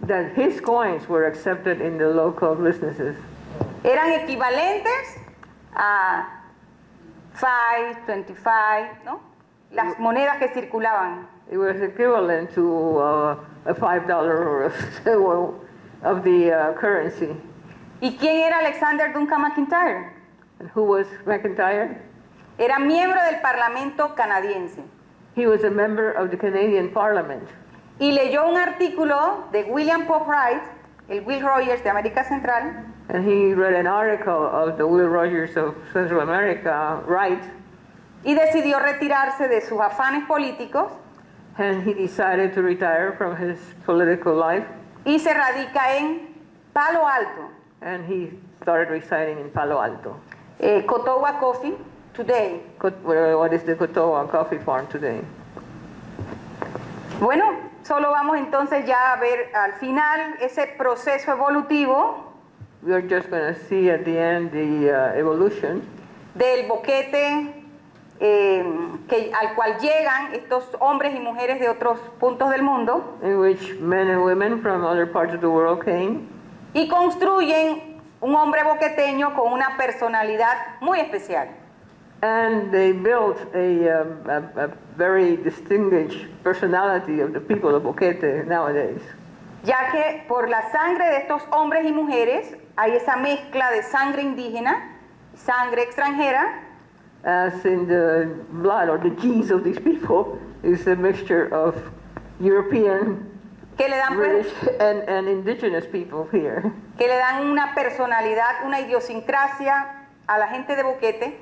S2: that his coins were accepted in the local businesses.
S1: Eran equivalentes a 5, 25, ¿no? Las monedas que circulaban.
S2: It was equivalent to a $5 or of the currency.
S1: ¿Y quién era Alexander Duncan McIntyre?
S2: And who was McIntyre?
S1: Era miembro del Parlamento canadiense.
S2: He was a member of the Canadian Parliament.
S1: Y leyó un artículo de William Pope Wright, el Will Rogers de América Central,
S2: And he read an article of the Will Rogers of Central America, Wright,
S1: y decidió retirarse de sus afanes políticos
S2: and he decided to retire from his political life,
S1: y se radica en Palo Alto,
S2: and he started residing in Palo Alto.
S1: Cotowa Coffee Today.
S2: What is the Cotowa Coffee Farm today?
S1: Bueno, solo vamos entonces ya a ver al final ese proceso evolutivo
S2: We are just going to see at the end the evolution
S1: del boquete al cual llegan estos hombres y mujeres de otros puntos del mundo
S2: in which men and women from other parts of the world came,
S1: y construyen un hombre boqueteño con una personalidad muy especial.
S2: and they built a very distinguished personality of the people of Boquete nowadays.
S1: Ya que por la sangre de estos hombres y mujeres hay esa mezcla de sangre indígena, sangre extranjera,
S2: As in the blood or the genes of these people is a mixture of European,
S1: que le dan,
S2: British, and indigenous people here.
S1: que le dan una personalidad, una idiosincrasia a la gente de Boquete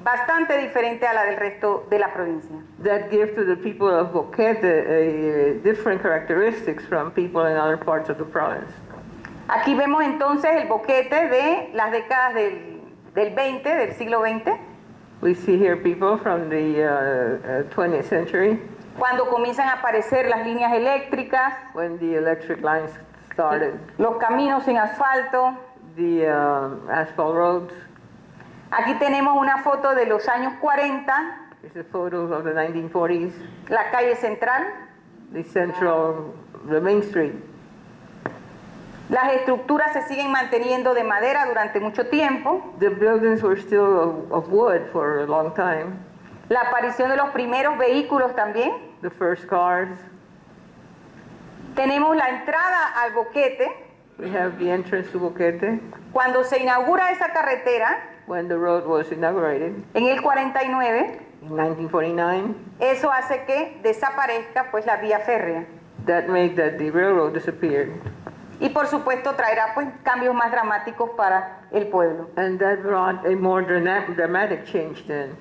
S1: bastante diferente a la del resto de la provincia.
S2: That give to the people of Boquete different characteristics from people in other parts of the province.
S1: Aquí vemos entonces el boquete de las décadas del 20, del siglo XX,
S2: We see here people from the 20th century
S1: cuando comienzan a aparecer las líneas eléctricas,
S2: when the electric lines started,
S1: los caminos sin asfalto.
S2: the asphalt roads.
S1: Aquí tenemos una foto de los años 40,
S2: Here's a photo of the 1940s,
S1: la calle central.
S2: the main street.
S1: Las estructuras se siguen manteniendo de madera durante mucho tiempo.
S2: The buildings were still of wood for a long time.
S1: La aparición de los primeros vehículos también.
S2: The first cars.
S1: Tenemos la entrada al boquete.
S2: We have the entrance to Boquete.
S1: Cuando se inaugura esa carretera,
S2: When the road was inaugurated
S1: en el 49,
S2: in 1949,
S1: eso hace que desaparezca pues la vía férrea.
S2: that made that the railroad disappeared.
S1: Y por supuesto traerá pues cambios más dramáticos para el pueblo.
S2: And that brought a more dramatic change then.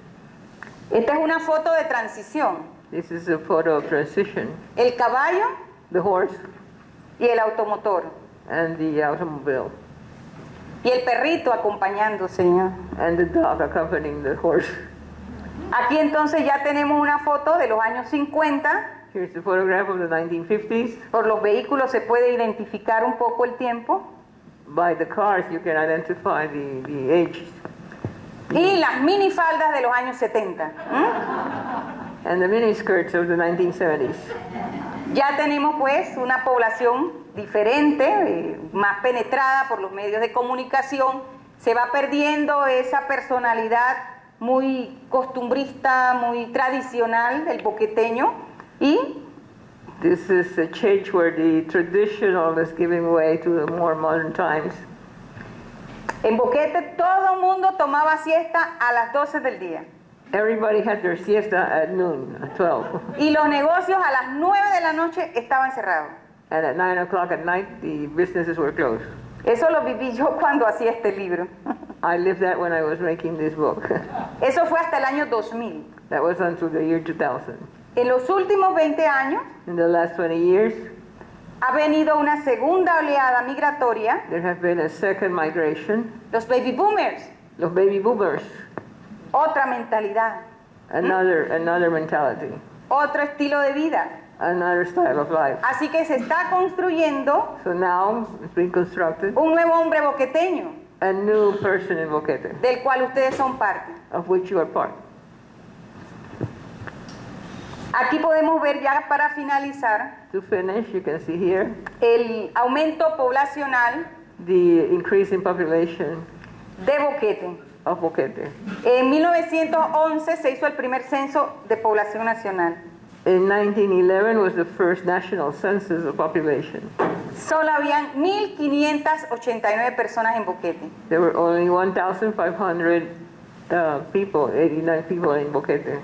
S1: Esta es una foto de transición.
S2: This is a photo of transition.
S1: El caballo
S2: The horse
S1: y el automotor.
S2: and the automobile.
S1: Y el perrito acompañando, señor.
S2: And the dog accompanying the horse.
S1: Aquí entonces ya tenemos una foto de los años 50.
S2: Here's the photograph of the 1950s.
S1: Por los vehículos se puede identificar un poco el tiempo.
S2: By the cars, you can identify the age.
S1: Y las minifaldas de los años 70.
S2: and the miniskirts of the 1970s.
S1: Ya tenemos pues una población diferente, más penetrada por los medios de comunicación. Se va perdiendo esa personalidad muy costumbrista, muy tradicional del boqueteño y
S2: This is a change where the traditional is giving way to the more modern times.
S1: en Boquete todo el mundo tomaba siesta a las 12 del día
S2: Everybody had their siesta at noon, at 12.
S1: y los negocios a las 9 de la noche estaban cerrados.
S2: And at 9 o'clock at night, the businesses were closed.
S1: Eso lo viví yo cuando hacía este libro.
S2: I lived that when I was making this book.
S1: Eso fue hasta el año 2000.
S2: That was until the year 2000.
S1: En los últimos 20 años
S2: In the last 20 years,
S1: ha venido una segunda oleada migratoria,
S2: there has been a second migration.
S1: los baby boomers,
S2: Los baby boomers,
S1: otra mentalidad,
S2: another mentality,
S1: otro estilo de vida.
S2: another style of life.
S1: Así que se está construyendo
S2: So now it's being constructed
S1: un nuevo hombre boqueteño,
S2: a new person in Boquete,
S1: del cual ustedes son parte.
S2: of which you are part.
S1: Aquí podemos ver ya para finalizar
S2: To finish, you can see here
S1: el aumento poblacional
S2: the increase in population
S1: de Boquete.
S2: of Boquete.
S1: En 1911 se hizo el primer censo de población nacional.
S2: In 1911 was the first national census of population.
S1: Solo habían 1.589 personas en Boquete.
S2: There were only 1,500 people, 89 people in Boquete.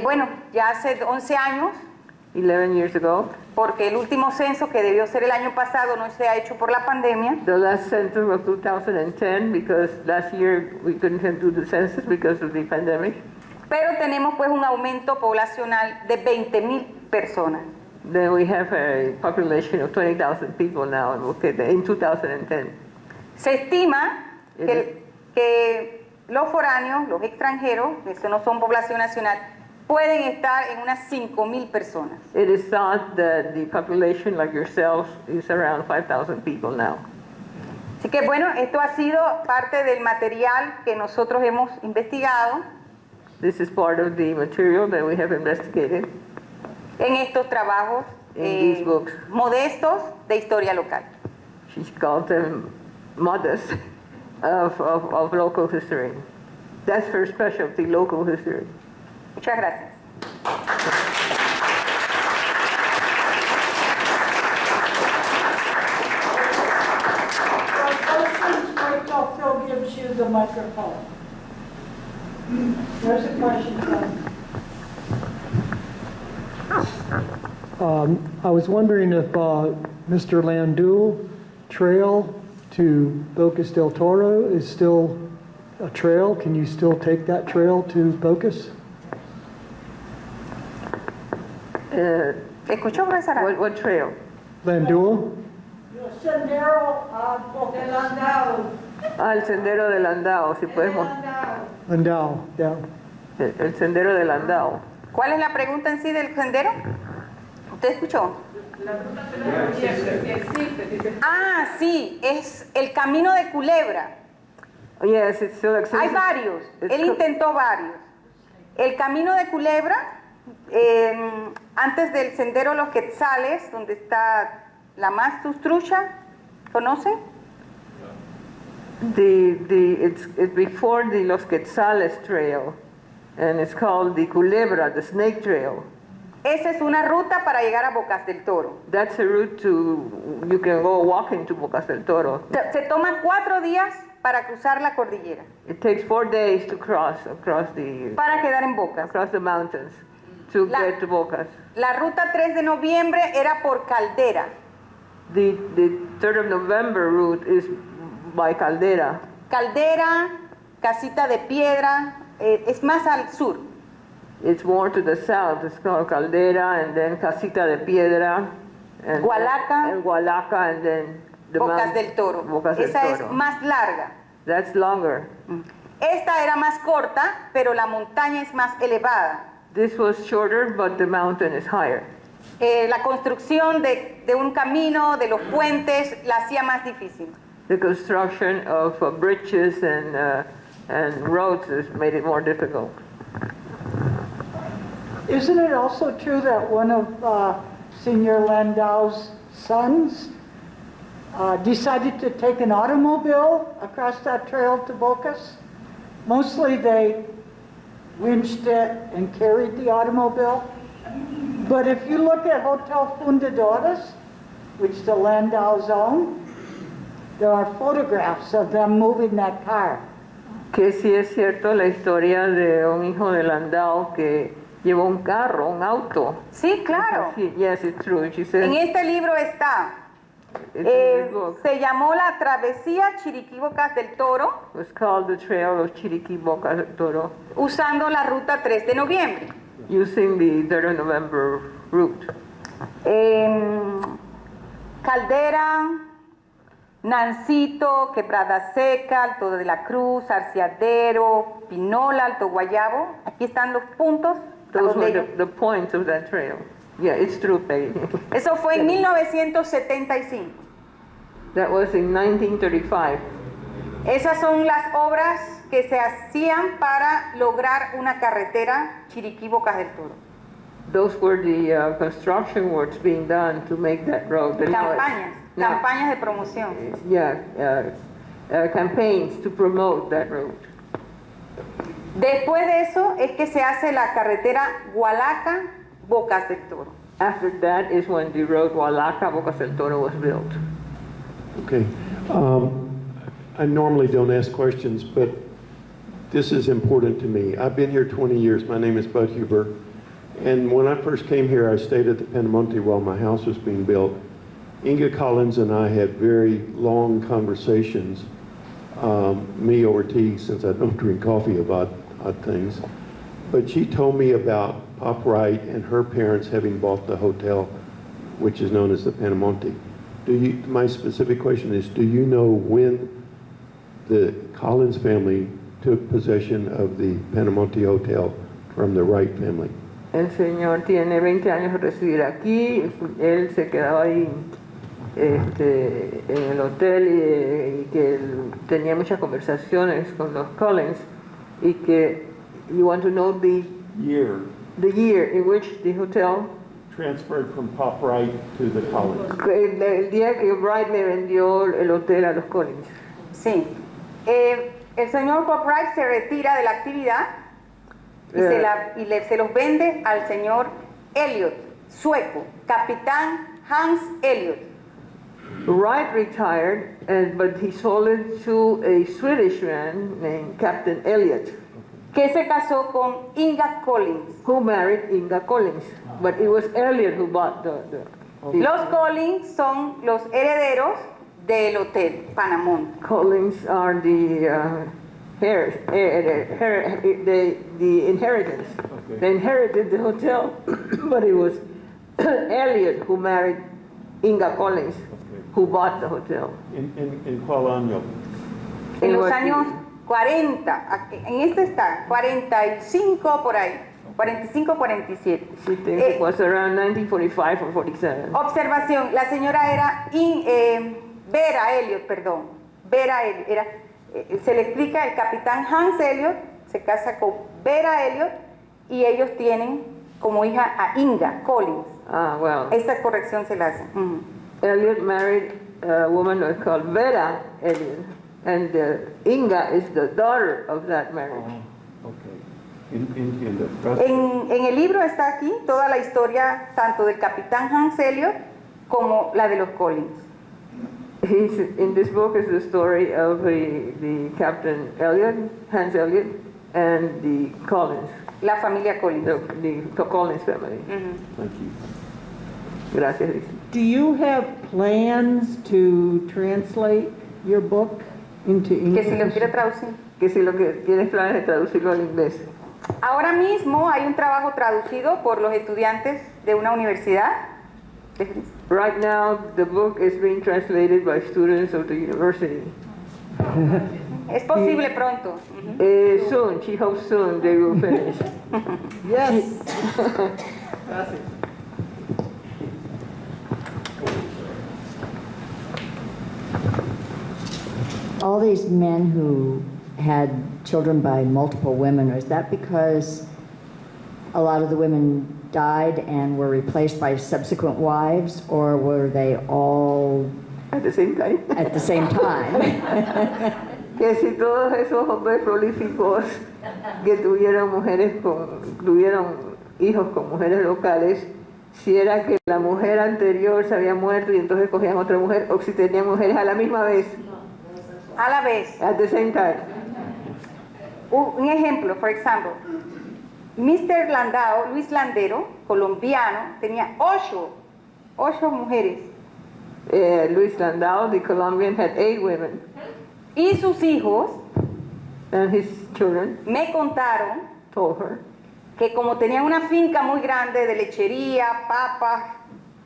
S1: Bueno, ya hace 11 años,
S2: 11 years ago,
S1: porque el último censo que debió ser el año pasado no se ha hecho por la pandemia.
S2: the last census was 2010 because last year we couldn't do the census because of the pandemic.
S1: Pero tenemos pues un aumento poblacional de 20.000 personas.
S2: Then we have a population of 20,000 people now in Boquete in 2010.
S1: Se estima que los foráneos, los extranjeros, eso no son población nacional, pueden estar en unas 5.000 personas.
S2: It is thought that the population, like yourselves, is around 5,000 people now.
S1: Así que bueno, esto ha sido parte del material que nosotros hemos investigado
S2: This is part of the material that we have investigated
S1: en estos trabajos
S2: in these books.
S1: modestos de historia local.
S2: She called them modest of local history. That's her specialty, local history.
S1: Muchas gracias.
S3: Wait till Phil gives you the microphone. There's a question coming.
S4: I was wondering if Mr. Landul Trail to Bocas del Toro is still a trail. Can you still take that trail to Bocas?
S1: ¿Escuchó, profesora?
S2: What trail?
S4: Landul?
S3: Sendero del Andao.
S2: El Sendero del Andao, si podemos.
S4: Landau, yeah.
S2: El Sendero del Andao.
S1: ¿Cuál es la pregunta en sí del sendero? ¿Usted escuchó? Ah, sí, es el camino de Culebra.
S2: Yes, it still exists.
S1: Hay varios, él intentó varios. El camino de Culebra, antes del sendero Los Quetzales, donde está la Mastustrucha, ¿conocen?
S2: It's before the Los Quetzales Trail, and it's called the Culebra, the Snake Trail.
S1: Esa es una ruta para llegar a Bocas del Toro.
S2: That's a route you can go walking to Bocas del Toro.
S1: Se toman 4 días para cruzar la cordillera,
S2: It takes 4 days to cross across
S1: para quedar en Bocas.
S2: the mountains to get to Bocas.
S1: La ruta 3 de noviembre era por Caldera.
S2: The 3rd of November route is by Caldera.
S1: Caldera, Casita de Piedra, es más al sur.
S2: It's more to the south. It's called Caldera, and then Casita de Piedra, and
S1: Gualaca.
S2: and Gualaca, and then the
S1: Bocas
S2: mount-
S1: del Toro.
S2: Bocas del
S1: Esa es
S2: Toro.
S1: más larga.
S2: That's longer.
S1: Esta era más corta, pero la montaña es más elevada.
S2: This was shorter, but the mountain is higher.
S1: La construcción de un camino, de los puentes, la hacía más difícil.
S2: The construction of bridges and and roads has made it more difficult.
S3: Isn't it also true that one of Senor Landau's sons decided to take an automobile across that trail to Bocas? Mostly they winched it and carried the automobile. But if you look at Hotel Fundadoras, which the Landaus own, there are photographs of them moving that car.
S2: Que sí es cierto la historia de un hijo de Landau que llevó un carro, un auto.
S1: Sí, claro.
S2: Sí, yes, it's true. And she says,
S1: En este libro está.
S2: it's in this book.
S1: Se llamó La Travesía Chiriquí Bocas del Toro,
S2: It was called The Trail of Chiriquí Boca del Toro,
S1: usando la ruta 3 de noviembre.
S2: using the 3rd of November route.
S1: Caldera, Nancito, Quebrada Seca, Alto de la Cruz, Arciadero, Pinola, Alto Guayabo. Aquí están los puntos. a
S2: Those
S1: donde
S2: were
S1: ellos-
S2: the points of that trail. Yeah, it's true, Peggy.
S1: Eso fue en 1975.
S2: That was in 1935.
S1: Esas son las obras que se hacían para lograr una carretera Chiriquí Bocas del Toro.
S2: Those were the construction works being done to make that road. But now it's-
S1: Campañas,
S2: now-
S1: campañas de promoción.
S2: Yeah, campaigns to promote that road.
S1: Después de eso es que se hace la carretera Hualaca Bocas del Toro.
S2: After that is when the road Hualaca Bocas del Toro was built.
S5: Okay. I normally don't ask questions, but this is important to me. I've been here 20 years. My name is Bud Huber. And when I first came here, I stayed at the Penamonte while my house was being built. Inga Collins and I had very long conversations, me over tea, since I don't drink coffee about odd things. But she told me about Pop Wright and her parents having bought the hotel, which is known as the Penamonte. My specific question is, do you know when the Collins family took possession of the Penamonte Hotel from the Wright family?
S2: El señor tiene 20 años de residir aquí, él se quedaba ahí en el hotel y que él tenía muchas conversaciones con los Collins y que you want to know the
S5: Year
S2: year in which the hotel,
S5: transferred from Pop Wright to the Collins.
S2: el día que Wright le vendió el hotel a los Collins.
S1: Sí. El señor Pop Wright se retira de la actividad y, se los vende al señor Elliot, sueco, capitán Hans Elliot.
S2: Wright retired, but he sold it to a Swedish man named Captain Elliot,
S1: Que se casó con Inga Collins.
S2: who married Inga Collins. But it was Elliot who bought the
S1: Los Collins son los herederos del hotel Panamont.
S2: Collins are the inheritance.
S5: Okay.
S2: They inherited the hotel, but it was Elliot who married Inga Collins, who bought the hotel.
S5: In cuál año?
S1: En los
S2: what-
S1: años 40, en este está, 45 por ahí, 45, 47.
S2: She thinks it was around 1945 or 47.
S1: Observación, la señora era Vera Elliot, perdón. Vera Elliot, se le explica, el capitán Hans Elliot se casa con Vera Elliot y ellos tienen como hija a Inga Collins.
S2: Ah, well.
S1: Esa corrección se la hace. Ujú.
S2: Elliot married a woman called Vera Elliot, and Inga is the daughter of that marriage.
S5: Okay. Entiendo.
S1: En el libro está aquí toda la historia tanto del capitán Hans Elliot como la de los Collins.
S2: In this book is the story of the Captain Elliot, Hans Elliot, and the Collins,
S1: La familia Collins.
S2: the Collins family.
S1: Ujú.
S5: Thank you.
S2: Gracias, Liz.
S6: Do you have plans to translate your book into
S1: Que si lo
S6: English?
S1: quiere traducir.
S2: Que si lo que tienes planes de traducirlo al inglés.
S1: Ahora mismo hay un trabajo traducido por los estudiantes de una universidad.
S2: Right now, the book is being translated by students of the university.
S1: Es posible pronto. Ujú.
S2: Soon, she hopes soon they will finish.
S6: Yes. All these men who
S7: had children by multiple women, or is that because a lot of the women died and were replaced by subsequent wives, or were they all
S2: At the same time.
S7: at the same time?
S2: Que si todos esos hombres prolíficos que tuvieron tuvieron hijos con mujeres locales, si era que la mujer anterior se había muerto y entonces cogían otra mujer, o si tenían mujeres a la misma vez,
S1: A la vez.
S2: at the same time.
S1: Un ejemplo, por ejemplo, Mr. Landau, Luis Landero, colombiano, tenía ocho mujeres.
S2: Luis Landau, the Colombian, had 8 women,
S1: Y sus hijos
S2: and his children
S1: me contaron
S2: told her
S1: que como tenían una finca muy grande de lechería, papas,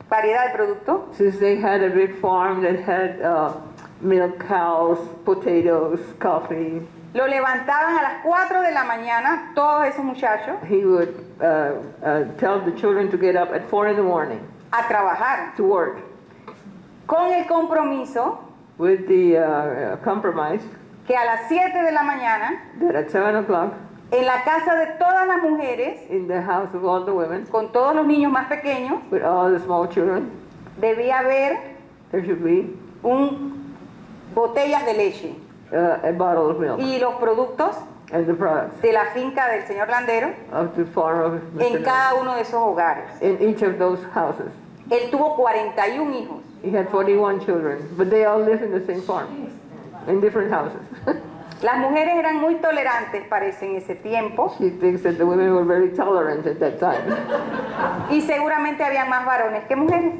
S1: variedad de productos,
S2: since they had a big farm that had milk cows, potatoes, coffee,
S1: lo levantaban a las 4 de la mañana, todos esos muchachos,
S2: he would tell the children to get up at 4 in the morning
S1: a trabajar,
S2: to work
S1: con el compromiso
S2: with the compromise
S1: que a las 7 de la mañana,
S2: that at 7 o'clock
S1: en la casa de todas las mujeres,
S2: in the house of all the women,
S1: con todos los niños más pequeños,
S2: with all the small children,
S1: debía haber
S2: there should be
S1: botellas de leche
S2: a bottle of milk
S1: y los productos
S2: and the products
S1: de la finca del señor Landero
S2: of the farm of
S1: en
S2: Mr.
S1: cada uno de esos hogares.
S2: in each of those houses.
S1: Él tuvo 41 hijos.
S2: He had 41 children, but they all lived in the same farm, in different houses.
S1: Las mujeres eran muy tolerantes, parece, en ese tiempo,
S2: She thinks that the women were very tolerant at that time.
S1: y seguramente había más varones que mujeres.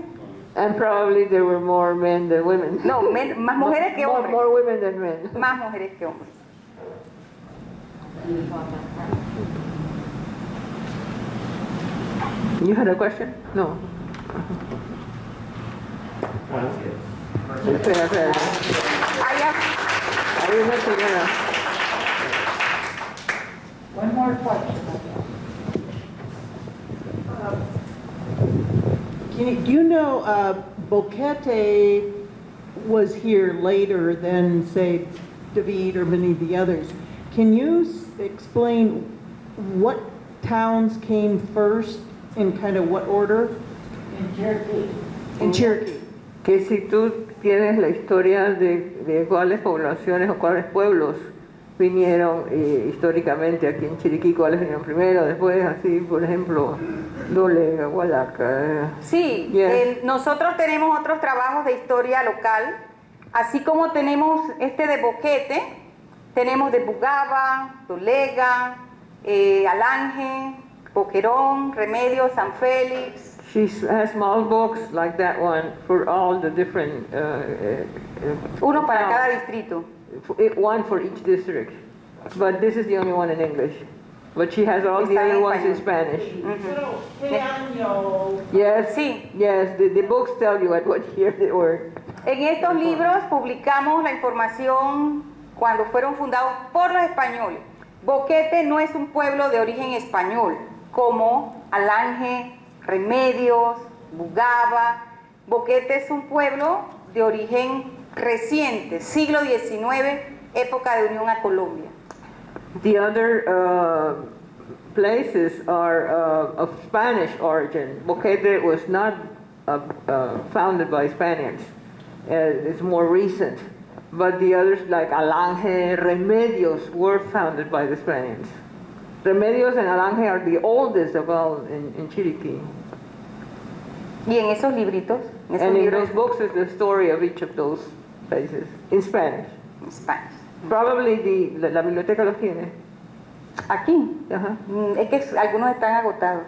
S2: And probably there were more men than women.
S1: No, más mujeres que hombres.
S2: More women than men.
S1: Más mujeres que hombres.
S2: You had a question? No. Espera.
S1: Allá,
S2: Ahí es la señora.
S3: One more question.
S6: Do you know, Boquete was here later than, say, David or many of the others. Can you explain what towns came first in kind of what order?
S3: In Cherokee.
S6: In Cherokee.
S2: Que si tú tienes la historia de cuáles poblaciones o cuáles pueblos vinieron históricamente aquí en Chiriquí, cuáles vinieron primero, después, así, por ejemplo, Dolega, Hualaca.
S1: sí,
S2: Yes.
S1: nosotros tenemos otros trabajos de historia local, así como tenemos este de Boquete, tenemos de Bugaba, Dolega, Alange, Boquerón, Remedios, San Félix.
S2: She has small books like that one for all the different.
S1: Uno para
S2: towns.
S1: cada distrito.
S2: One for each district. But this is the only one in English. But she has all the
S1: Está en
S2: other ones in
S1: español.
S2: Spanish. Yes,
S1: Sí.
S2: yes, the books tell you at what year they were.
S1: En estos libros publicamos la información cuando fueron fundados por los españoles. Boquete no es un pueblo de origen español, como Alange, Remedios, Bugaba. Boquete es un pueblo de origen reciente, siglo XIX, época de unión a Colombia.
S2: The other places are of Spanish origin. Boquete was not founded by Spaniards. It's more recent. But the others like Alange, Remedios were founded by the Spaniards. Remedios and Alange are the oldest of all in Chiriquí.
S1: Y en esos libritos, en esos
S2: And in
S1: libros
S2: those books is the story of each of those places in Spanish.
S1: en Spanish.
S2: Probably la biblioteca los tiene.
S1: Aquí,
S2: Uh-huh.
S1: es que algunos están agotados.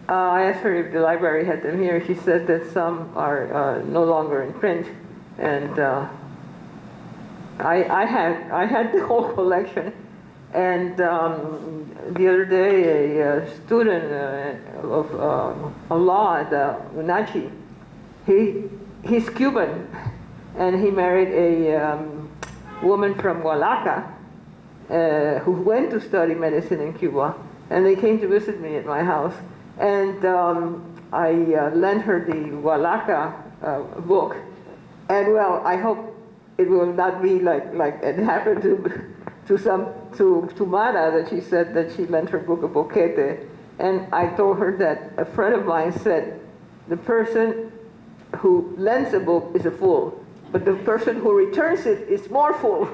S2: I asked her if the library had them here. She said that some are no longer in print, and I had the whole collection. And the other day, a student of law at UNACHI, he's Cuban, and he married a woman from Hualaca who went to study medicine in Cuba, and they came to visit me at my house. And I lent her the Hualaca book, and well, I hope it will not be like it happened to to Mara that she said that she lent her book of Boquete, and I told her that a friend of mine said, the person who lends a book is a fool, but the person who returns it is more fool.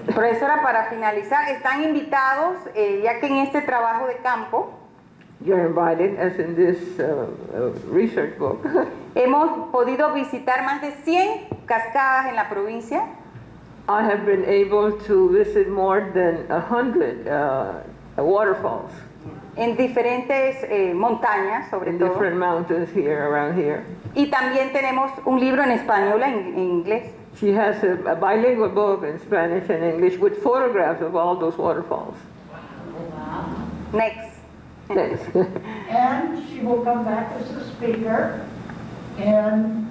S1: Profesora, para finalizar, están invitados, ya que en este trabajo de campo
S2: You're invited, as in this research book.
S1: hemos podido visitar más de 100 cascadas en la provincia.
S2: I have been able to visit more than 100 waterfalls
S1: En diferentes montañas, sobre
S2: in
S1: todo.
S2: different mountains here, around here.
S1: Y también tenemos un libro en español, en inglés.
S2: She has a bilingual book in Spanish and English with photographs of all those waterfalls.
S1: Next.
S2: Yes.
S3: And she will come back as a speaker in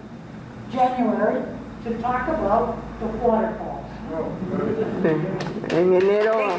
S3: January to talk about the waterfalls.
S2: En enero.